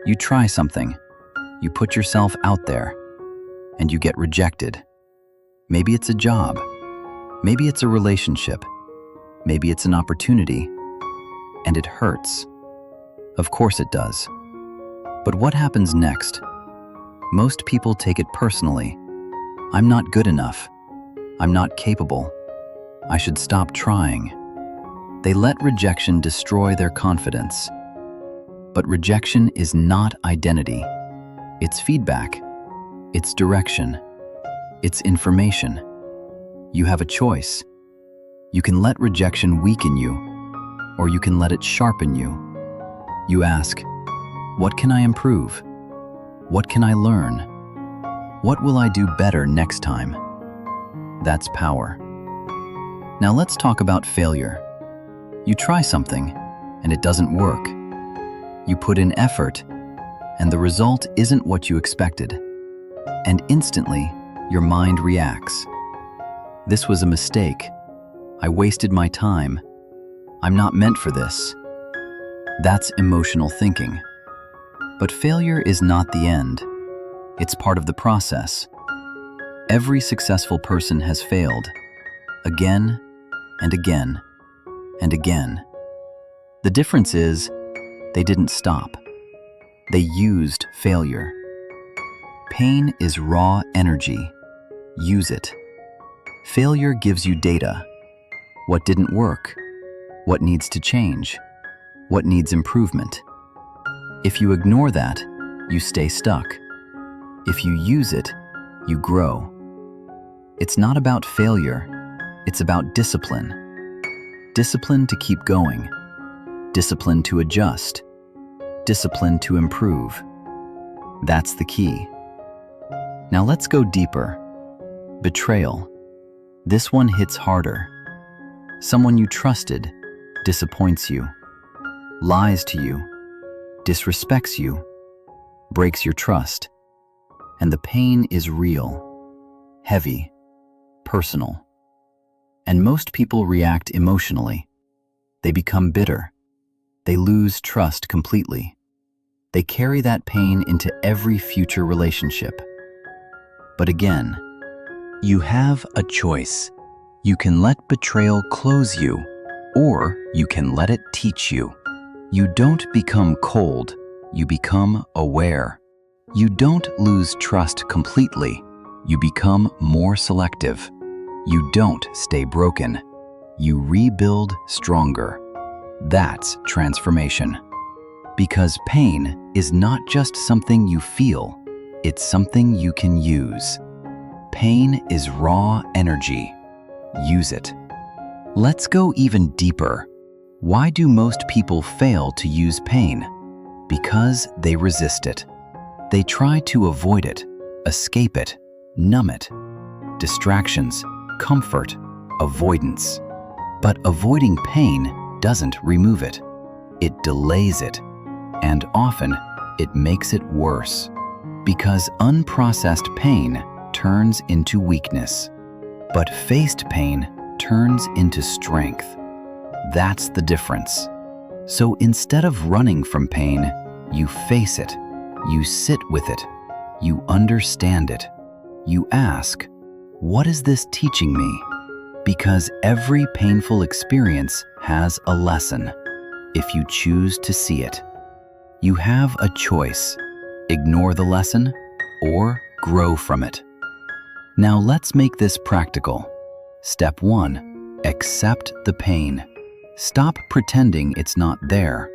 You try something. You put yourself out there, and you get rejected. Maybe it's a job. Maybe it's a relationship. Maybe it's an opportunity. And it hurts. Of course it does. But what happens next? Most people take it personally. I'm not good enough. I'm not capable. I should stop trying. They let rejection destroy their confidence. But rejection is not identity. It's feedback. It's direction. It's information. You have a choice. You can let rejection weaken you, or you can let it sharpen you. You ask, what can I improve? What can I learn? What will I do better next time? That's power. Now let's talk about failure. You try something, and it doesn't work. You put in effort, and the result isn't what you expected. And instantly, your mind reacts. This was a mistake. I wasted my time. I'm not meant for this. That's emotional thinking. But failure is not the end. It's part of the process. Every successful person has failed, again and again and again. The difference is, they didn't stop. They used failure. Pain is raw energy. Use it. Failure gives you data. What didn't work? What needs to change? What needs improvement? If you ignore that, you stay stuck. If you use it, you grow. It's not about failure. It's about discipline. Discipline to keep going. Discipline to adjust. Discipline to improve. That's the key. Now let's go deeper. Betrayal. This one hits harder. Someone you trusted disappoints you, lies to you, disrespects you, breaks your trust. And the pain is real, heavy, personal. And most people react emotionally. They become bitter. They lose trust completely. They carry that pain into every future relationship. But again, you have a choice. You can let betrayal close you, or you can let it teach you. You don't become cold, you become aware. You don't lose trust completely, you become more selective. You don't stay broken, you rebuild stronger. That's transformation. Because pain is not just something you feel, it's something you can use. Pain is raw energy. Use it. Let's go even deeper. Why do most people fail to use pain? Because they resist it. They try to avoid it, escape it, numb it. Distractions, comfort, avoidance. But avoiding pain doesn't remove it. It delays it, and often it makes it worse. Because unprocessed pain turns into weakness, but faced pain turns into strength. That's the difference. So instead of running from pain, you face it, you sit with it, you understand it. You ask, what is this teaching me? Because every painful experience has a lesson, if you choose to see it. You have a choice: ignore the lesson or grow from it. Now let's make this practical. Step 1, accept the pain. Stop pretending it's not there.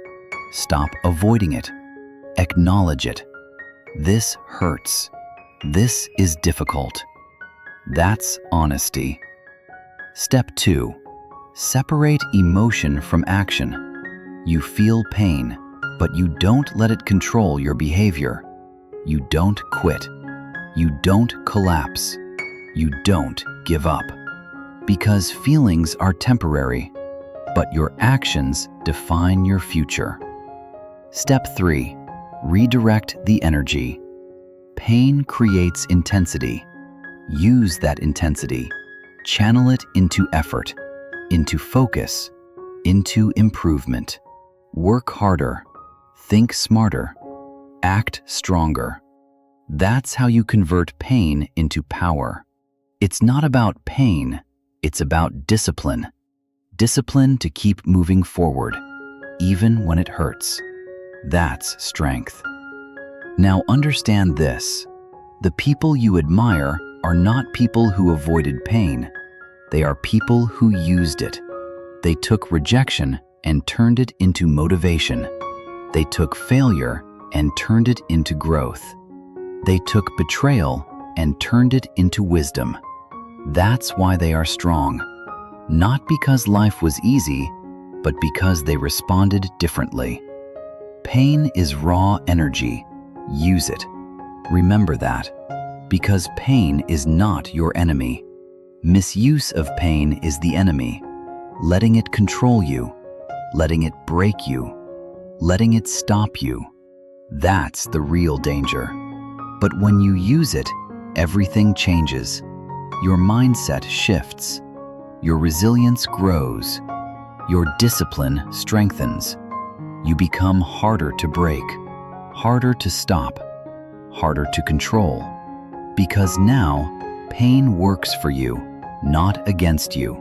Stop avoiding it. Acknowledge it. This hurts. This is difficult. That's honesty. Step 2, separate emotion from action. You feel pain, but you don't let it control your behavior. You don't quit. You don't collapse. You don't give up. Because feelings are temporary, but your actions define your future. Step 3, redirect the energy. Pain creates intensity. Use that intensity. Channel it into effort, into focus, into improvement. Work harder. Think smarter. Act stronger. That's how you convert pain into power. It's not about pain, it's about discipline. Discipline to keep moving forward, even when it hurts. That's strength. Now understand this. The people you admire are not people who avoided pain. They are people who used it. They took rejection and turned it into motivation. They took failure and turned it into growth. They took betrayal and turned it into wisdom. That's why they are strong. Not because life was easy, but because they responded differently. Pain is raw energy. Use it. Remember that. Because pain is not your enemy. Misuse of pain is the enemy. Letting it control you, letting it break you, letting it stop you. That's the real danger. But when you use it, everything changes. Your mindset shifts. Your resilience grows. Your discipline strengthens. You become harder to break, harder to stop, harder to control. Because now, pain works for you, not against you.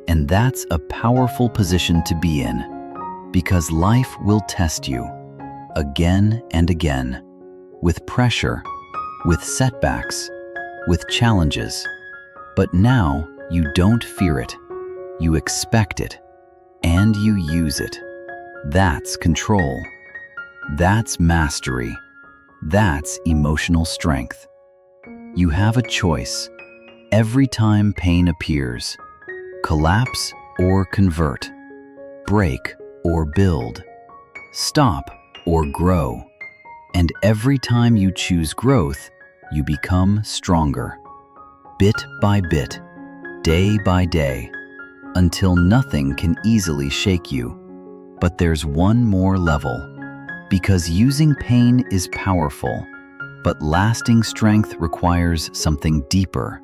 And that's a powerful position to be in, because life will test you again and again, with pressure, with setbacks, with challenges. But now you don't fear it, you expect it, and you use it. That's control. That's mastery. That's emotional strength. You have a choice every time pain appears. Collapse or convert. Break or build. Stop or grow. And every time you choose growth, you become stronger. Bit by bit, day by day, until nothing can easily shake you. But there's one more level. Because using pain is powerful, but lasting strength requires something deeper.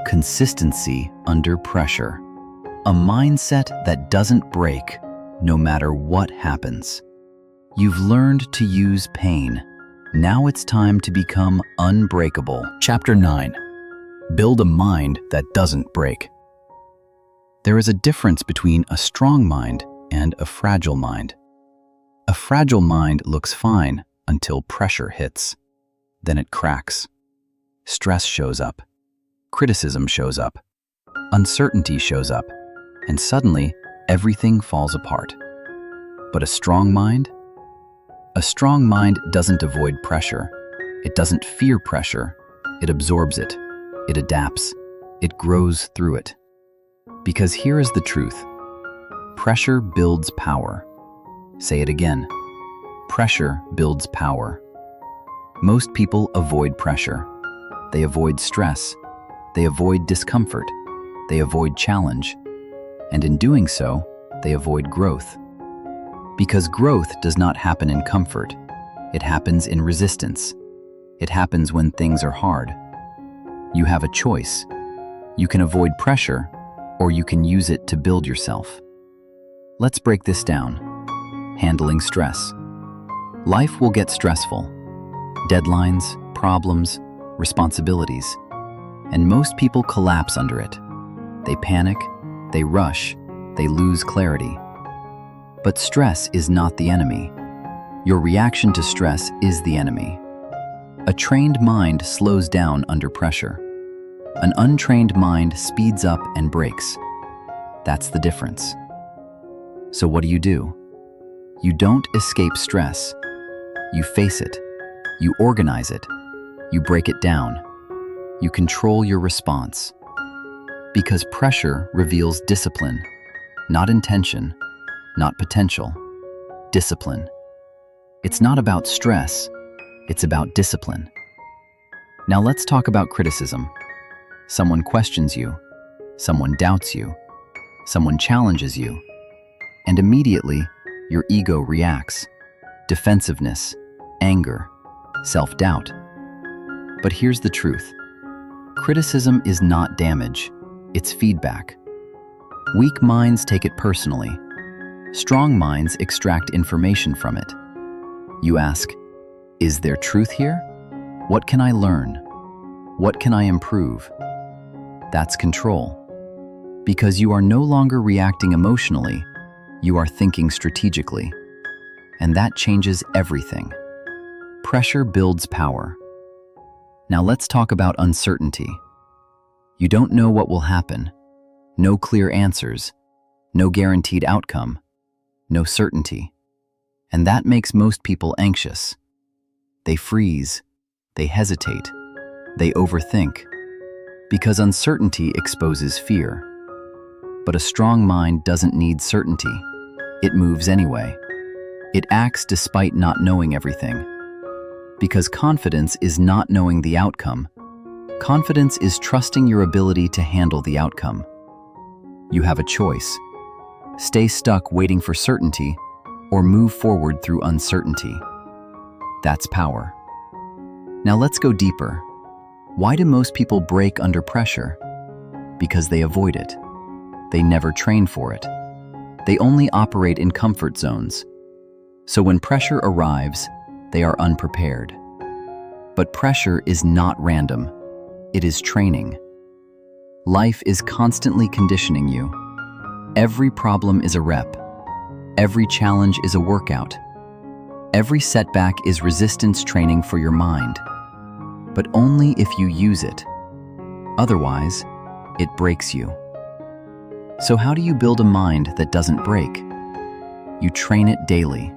Consistency under pressure. A mindset that doesn't break, no matter what happens. You've learned to use pain. Now it's time to become unbreakable. Chapter 9. Build a mind that doesn't break. There is a difference between a strong mind and a fragile mind. A fragile mind looks fine until pressure hits. Then it cracks. Stress shows up. Criticism shows up. Uncertainty shows up. And suddenly, everything falls apart. But a strong mind? A strong mind doesn't avoid pressure. It doesn't fear pressure. It absorbs it. It adapts. It grows through it. Because here is the truth. Pressure builds power. Say it again. Pressure builds power. Most people avoid pressure. They avoid stress. They avoid discomfort. They avoid challenge. And in doing so, they avoid growth. Because growth does not happen in comfort. It happens in resistance. It happens when things are hard. You have a choice. You can avoid pressure, or you can use it to build yourself. Let's break this down. Handling stress. Life will get stressful. Deadlines, problems, responsibilities. And most people collapse under it. They panic, they rush, they lose clarity. But stress is not the enemy. Your reaction to stress is the enemy. A trained mind slows down under pressure. An untrained mind speeds up and breaks. That's the difference. So what do? You don't escape stress. You face it. You organize it. You break it down. You control your response. Because pressure reveals discipline, not intention, not potential. Discipline. It's not about stress, it's about discipline. Now let's talk about criticism. Someone questions you, someone doubts you, someone challenges you, and immediately your ego reacts. Defensiveness, anger, self-doubt. But here's the truth. Criticism is not damage, it's feedback. Weak minds take it personally. Strong minds extract information from it. You ask, is there truth here? What can I learn? What can I improve? That's control. Because you are no longer reacting emotionally, you are thinking strategically. And that changes everything. Pressure builds power. Now let's talk about uncertainty. You don't know what will happen. No clear answers. No guaranteed outcome. No certainty. And that makes most people anxious. They freeze. They hesitate. They overthink. Because uncertainty exposes fear. But a strong mind doesn't need certainty. It moves anyway. It acts despite not knowing everything. Because confidence is not knowing the outcome. Confidence is trusting your ability to handle the outcome. You have a choice. Stay stuck waiting for certainty, or move forward through uncertainty. That's power. Now let's go deeper. Why do most people break under pressure? Because they avoid it. They never train for it. They only operate in comfort zones. So when pressure arrives, they are unprepared. But pressure is not random. It is training. Life is constantly conditioning you. Every problem is a rep. Every challenge is a workout. Every setback is resistance training for your mind. But only if you use it. Otherwise, it breaks you. So how do you build a mind that doesn't break? You train it daily.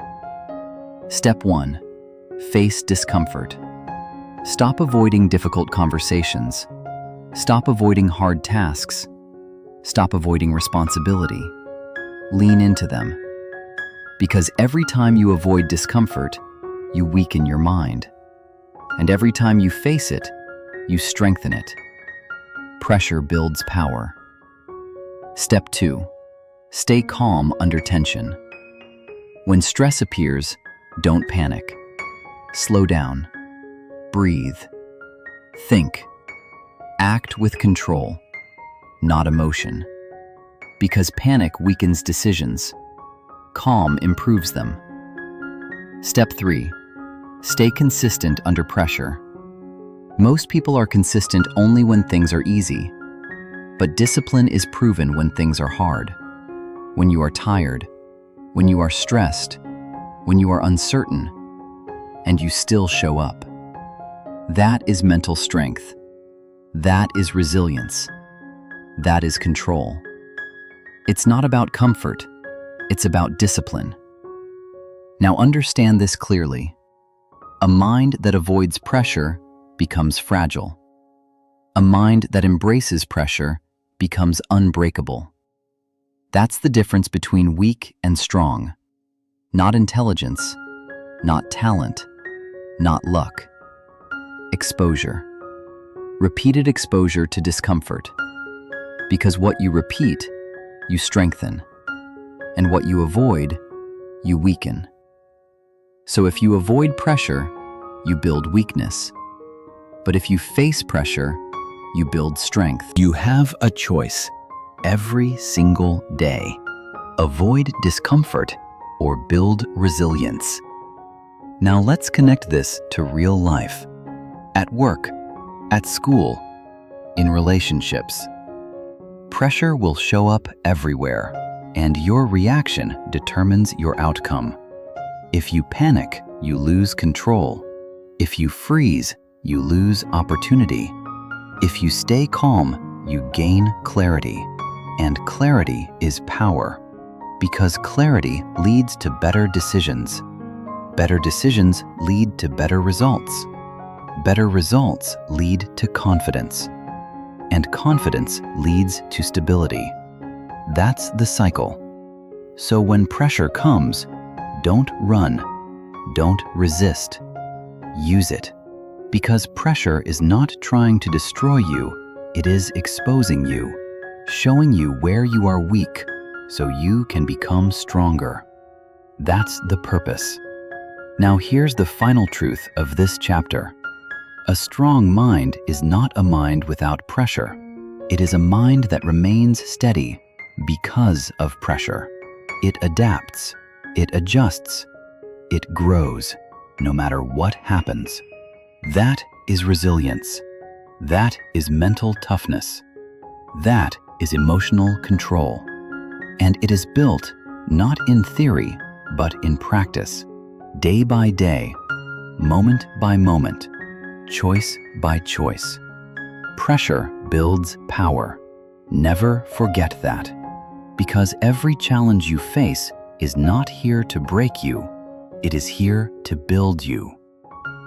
Step 1. Face discomfort. Stop avoiding difficult conversations. Stop avoiding hard tasks. Stop avoiding responsibility. Lean into them. Because every time you avoid discomfort, you weaken your mind. And every time you face it, you strengthen it. Pressure builds power. Step 2. Stay calm under tension. When stress appears, don't panic. Slow down. Breathe. Think. Act with control, not emotion. Because panic weakens decisions. Calm improves them. Step 3. Stay consistent under pressure. Most people are consistent only when things are easy. But discipline is proven when things are hard. When you are tired, when you are stressed, when you are uncertain, and you still show up. That is mental strength. That is resilience. That is control. It's not about comfort. It's about discipline. Now understand this clearly. A mind that avoids pressure becomes fragile. A mind that embraces pressure becomes unbreakable. That's the difference between weak and strong. Not intelligence, not talent, not luck. Exposure. Repeated exposure to discomfort. Because what you repeat, you strengthen. And what you avoid, you weaken. So if you avoid pressure, you build weakness. But if you face pressure, you build strength. You have a choice every single day. Avoid discomfort or build resilience. Now let's connect this to real life. At work, at school, in relationships. Pressure will show up everywhere, and your reaction determines your outcome. If you panic, you lose control. If you freeze, you lose opportunity. If you stay calm, you gain clarity. And clarity is power, because clarity leads to better decisions. Better decisions lead to better results. Better results lead to confidence. And confidence leads to stability. That's the cycle. So when pressure comes, don't run. Don't resist. Use it. Because pressure is not trying to destroy you, it is exposing you, showing you where you are weak so you can become stronger. That's the purpose. Now here's the final truth of this chapter. A strong mind is not a mind without pressure. It is a mind that remains steady because of pressure. It adapts, it adjusts, it grows, no matter what happens. That is resilience. That is mental toughness. That is emotional control. And it is built not in theory, but in practice, day by day, moment by moment, choice by choice. Pressure builds power. Never forget that. Because every challenge you face is not here to break you, it is here to build you.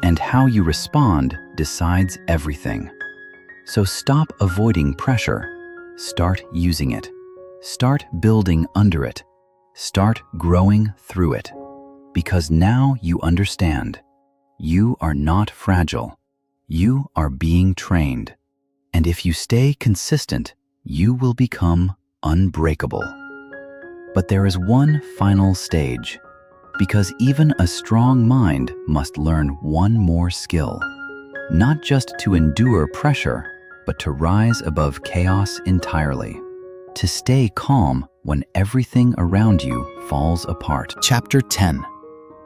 And how you respond decides everything. So stop avoiding pressure. Start using it. Start building under it. Start growing through it. Because now you understand. You are not fragile. You are being trained. And if you stay consistent, you will become unbreakable. But there is one final stage. Because even a strong mind must learn one more skill. Not just to endure pressure, but to rise above chaos entirely. To stay calm when everything around you falls apart. Chapter 10.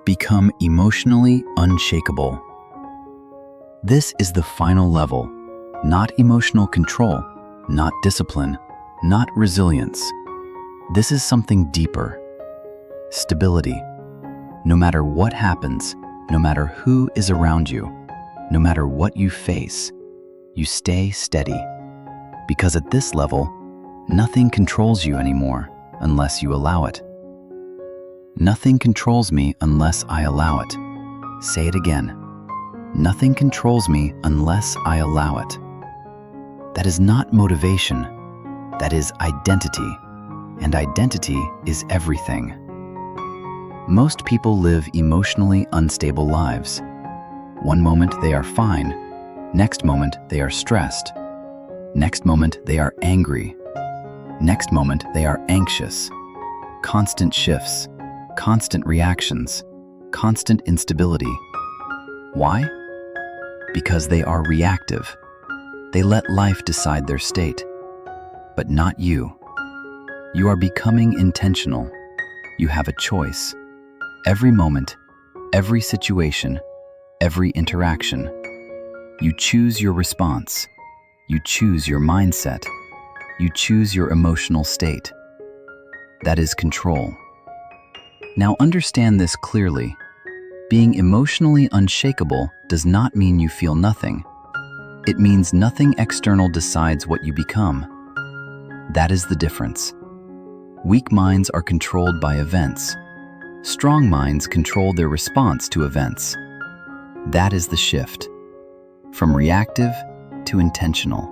Become emotionally unshakable. This is the final level. Not emotional control, not discipline, not resilience. This is something deeper. Stability. No matter what happens, no matter who is around you, no matter what you face, you stay steady. Because at this level, nothing controls you anymore unless you allow it. Nothing controls me unless I allow it. Say it again. Nothing controls me unless I allow it. That is not motivation. That is identity. And identity is everything. Most people live emotionally unstable lives. One moment they are fine. Next moment they are stressed. Next moment they are angry. Next moment they are anxious. Constant shifts, constant reactions, constant instability. Why? Because they are reactive. They let life decide their state. But not you. You are becoming intentional. You have a choice. Every moment, every situation, every interaction. You choose your response. You choose your mindset. You choose your emotional state. That is control. Now understand this clearly. Being emotionally unshakable does not mean you feel nothing. It means nothing external decides what you become. That is the difference. Weak minds are controlled by events. Strong minds control their response to events. That is the shift. From reactive to intentional.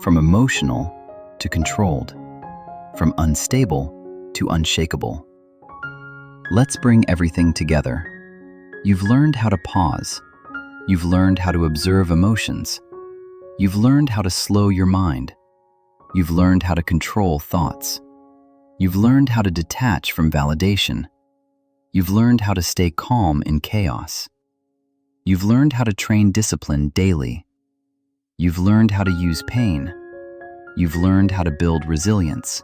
From emotional to controlled. from unstable to unshakable. Let's bring everything together. You've learned how to pause. You've learned how to observe emotions. You've learned how to slow your mind. You've learned how to control thoughts. You've learned how to detach from validation. You've learned how to stay calm in chaos. You've learned how to train discipline daily. You've learned how to use pain. You've learned how to build resilience.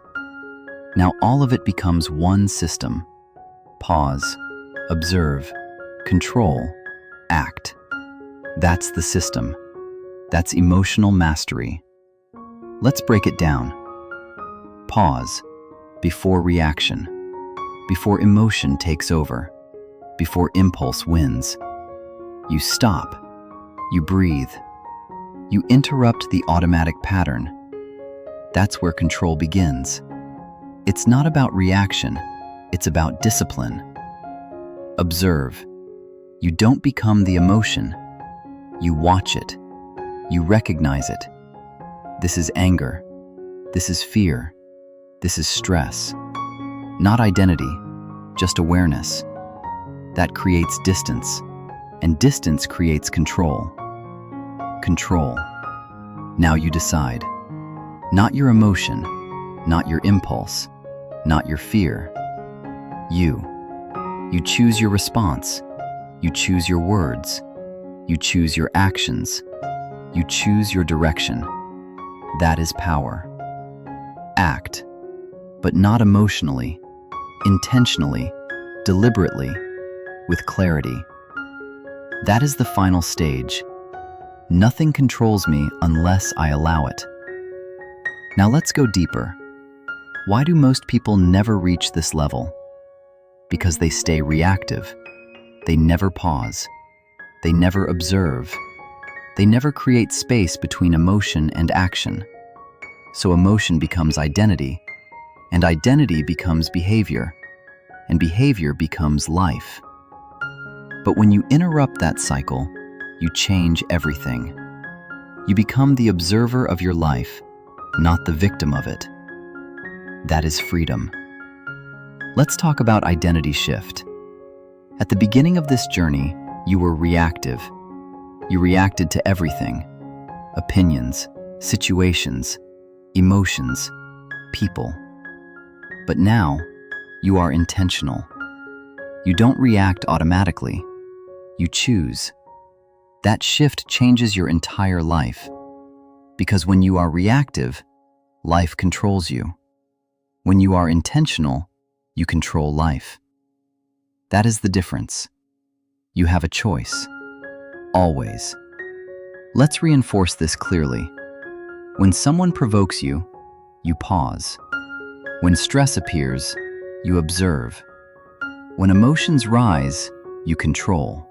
Now all of it becomes one system. Pause, observe, control, act. That's the system. That's emotional mastery. Let's break it down. Pause, before reaction, before emotion takes over, before impulse wins. You stop, you breathe, you interrupt the automatic pattern. That's where control begins. It's not about reaction, it's about discipline. Observe. You don't become the emotion. You watch it. You recognize it. This is anger. This is fear. This is stress. Not identity, just awareness. That creates distance, and distance creates control. Control. Now you decide. Not your emotion, not your impulse, not your fear. You. You choose your response. You choose your words. You choose your actions. You choose your direction. That is power. Act, but not emotionally, intentionally, deliberately, with clarity. That is the final stage. Nothing controls me unless I allow it. Now let's go deeper. Why do most people never reach this level? Because they stay reactive. They never pause. They never observe. They never create space between emotion and action. So emotion becomes identity, and identity becomes behavior, and behavior becomes life. But when you interrupt that cycle, you change everything. You become the observer of your life, not the victim of it. That is freedom. Let's talk about identity shift. At the beginning of this journey, you were reactive. You reacted to everything: opinions, situations, emotions, people. But now, you are intentional. You don't react automatically. You choose. That shift changes your entire life. Because when you are reactive, life controls you. When you are intentional, you control life. That is the difference. You have a choice. Always. Let's reinforce this clearly. When someone provokes you, you pause. When stress appears, you observe. When emotions rise, you control.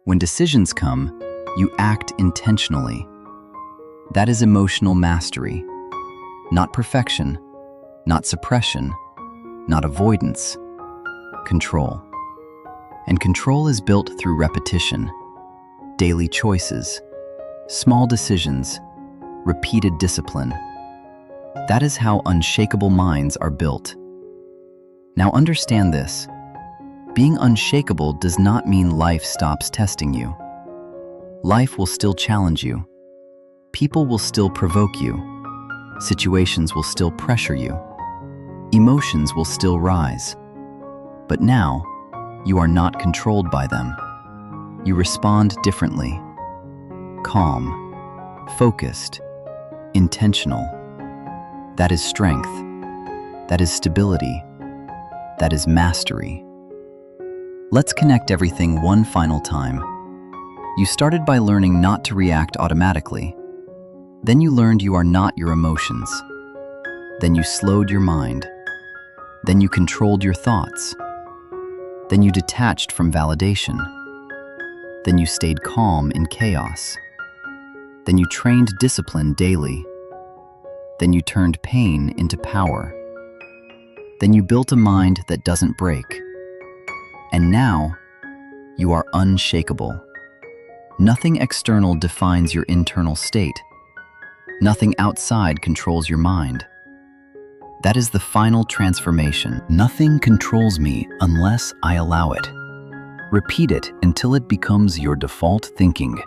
When decisions come, you act intentionally. That is emotional mastery. Not perfection, not suppression, not avoidance. Control. And control is built through repetition, daily choices, small decisions, repeated discipline. That is how unshakable minds are built. Now understand this. Being unshakable does not mean life stops testing you. Life will still challenge you. People will still provoke you. Situations will still pressure you. Emotions will still rise. But now, you are not controlled by them. You respond differently. Calm, focused, intentional. That is strength. That is stability. That is mastery. Let's connect everything one final time. You started by learning not to react automatically. Then you learned you are not your emotions. Then you slowed your mind. Then you controlled your thoughts. Then you detached from validation. Then you stayed calm in chaos. Then you trained discipline daily. Then you turned pain into power. Then you built a mind that doesn't break. And now, you are unshakable. Nothing external defines your internal state. Nothing outside controls your mind. That is the final transformation. Nothing controls me unless I allow it. Repeat it until it becomes your default thinking.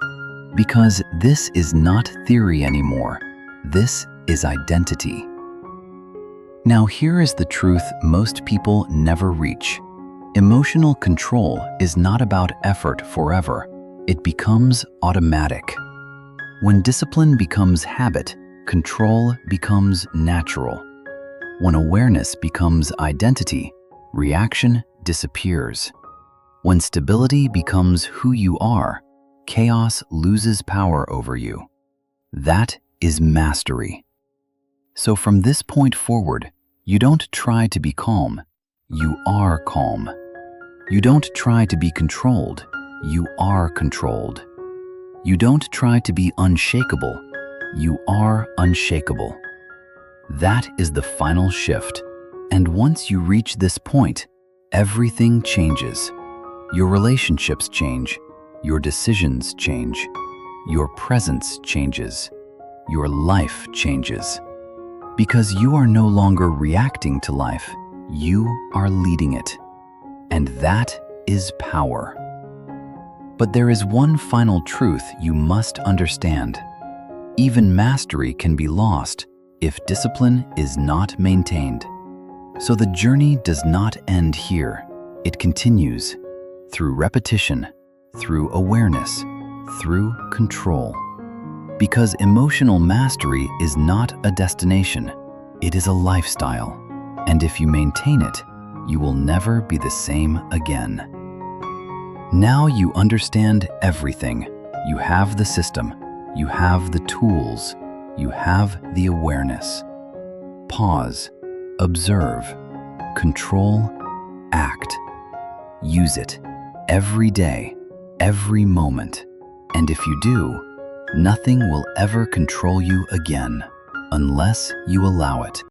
Because this is not theory anymore. This is identity. Now here is the truth most people never reach. Emotional control is not about effort forever. It becomes automatic. When discipline becomes habit, control becomes natural. When awareness becomes identity, reaction disappears. When stability becomes who you are, chaos loses power over you. That is mastery. So from this point forward, you don't try to be calm, you are calm. You don't try to be controlled, you are controlled. You don't try to be unshakable, you are unshakable. That is the final shift. And once you reach this point, everything changes. Your relationships change, your decisions change, your presence changes, your life changes. Because you are no longer reacting to life, you are leading it. And that is power. But there is one final truth you must understand. Even mastery can be lost if discipline is not maintained. So the journey does not end here. It continues through repetition, through awareness, through control. Because emotional mastery is not a destination, it is a lifestyle. And if you maintain it, you will never be the same again. Now you understand everything. You have the system, you have the tools, you have the awareness. Pause, observe, control, act. Use it every day, every moment. And if you do, nothing will ever control you again unless you allow it.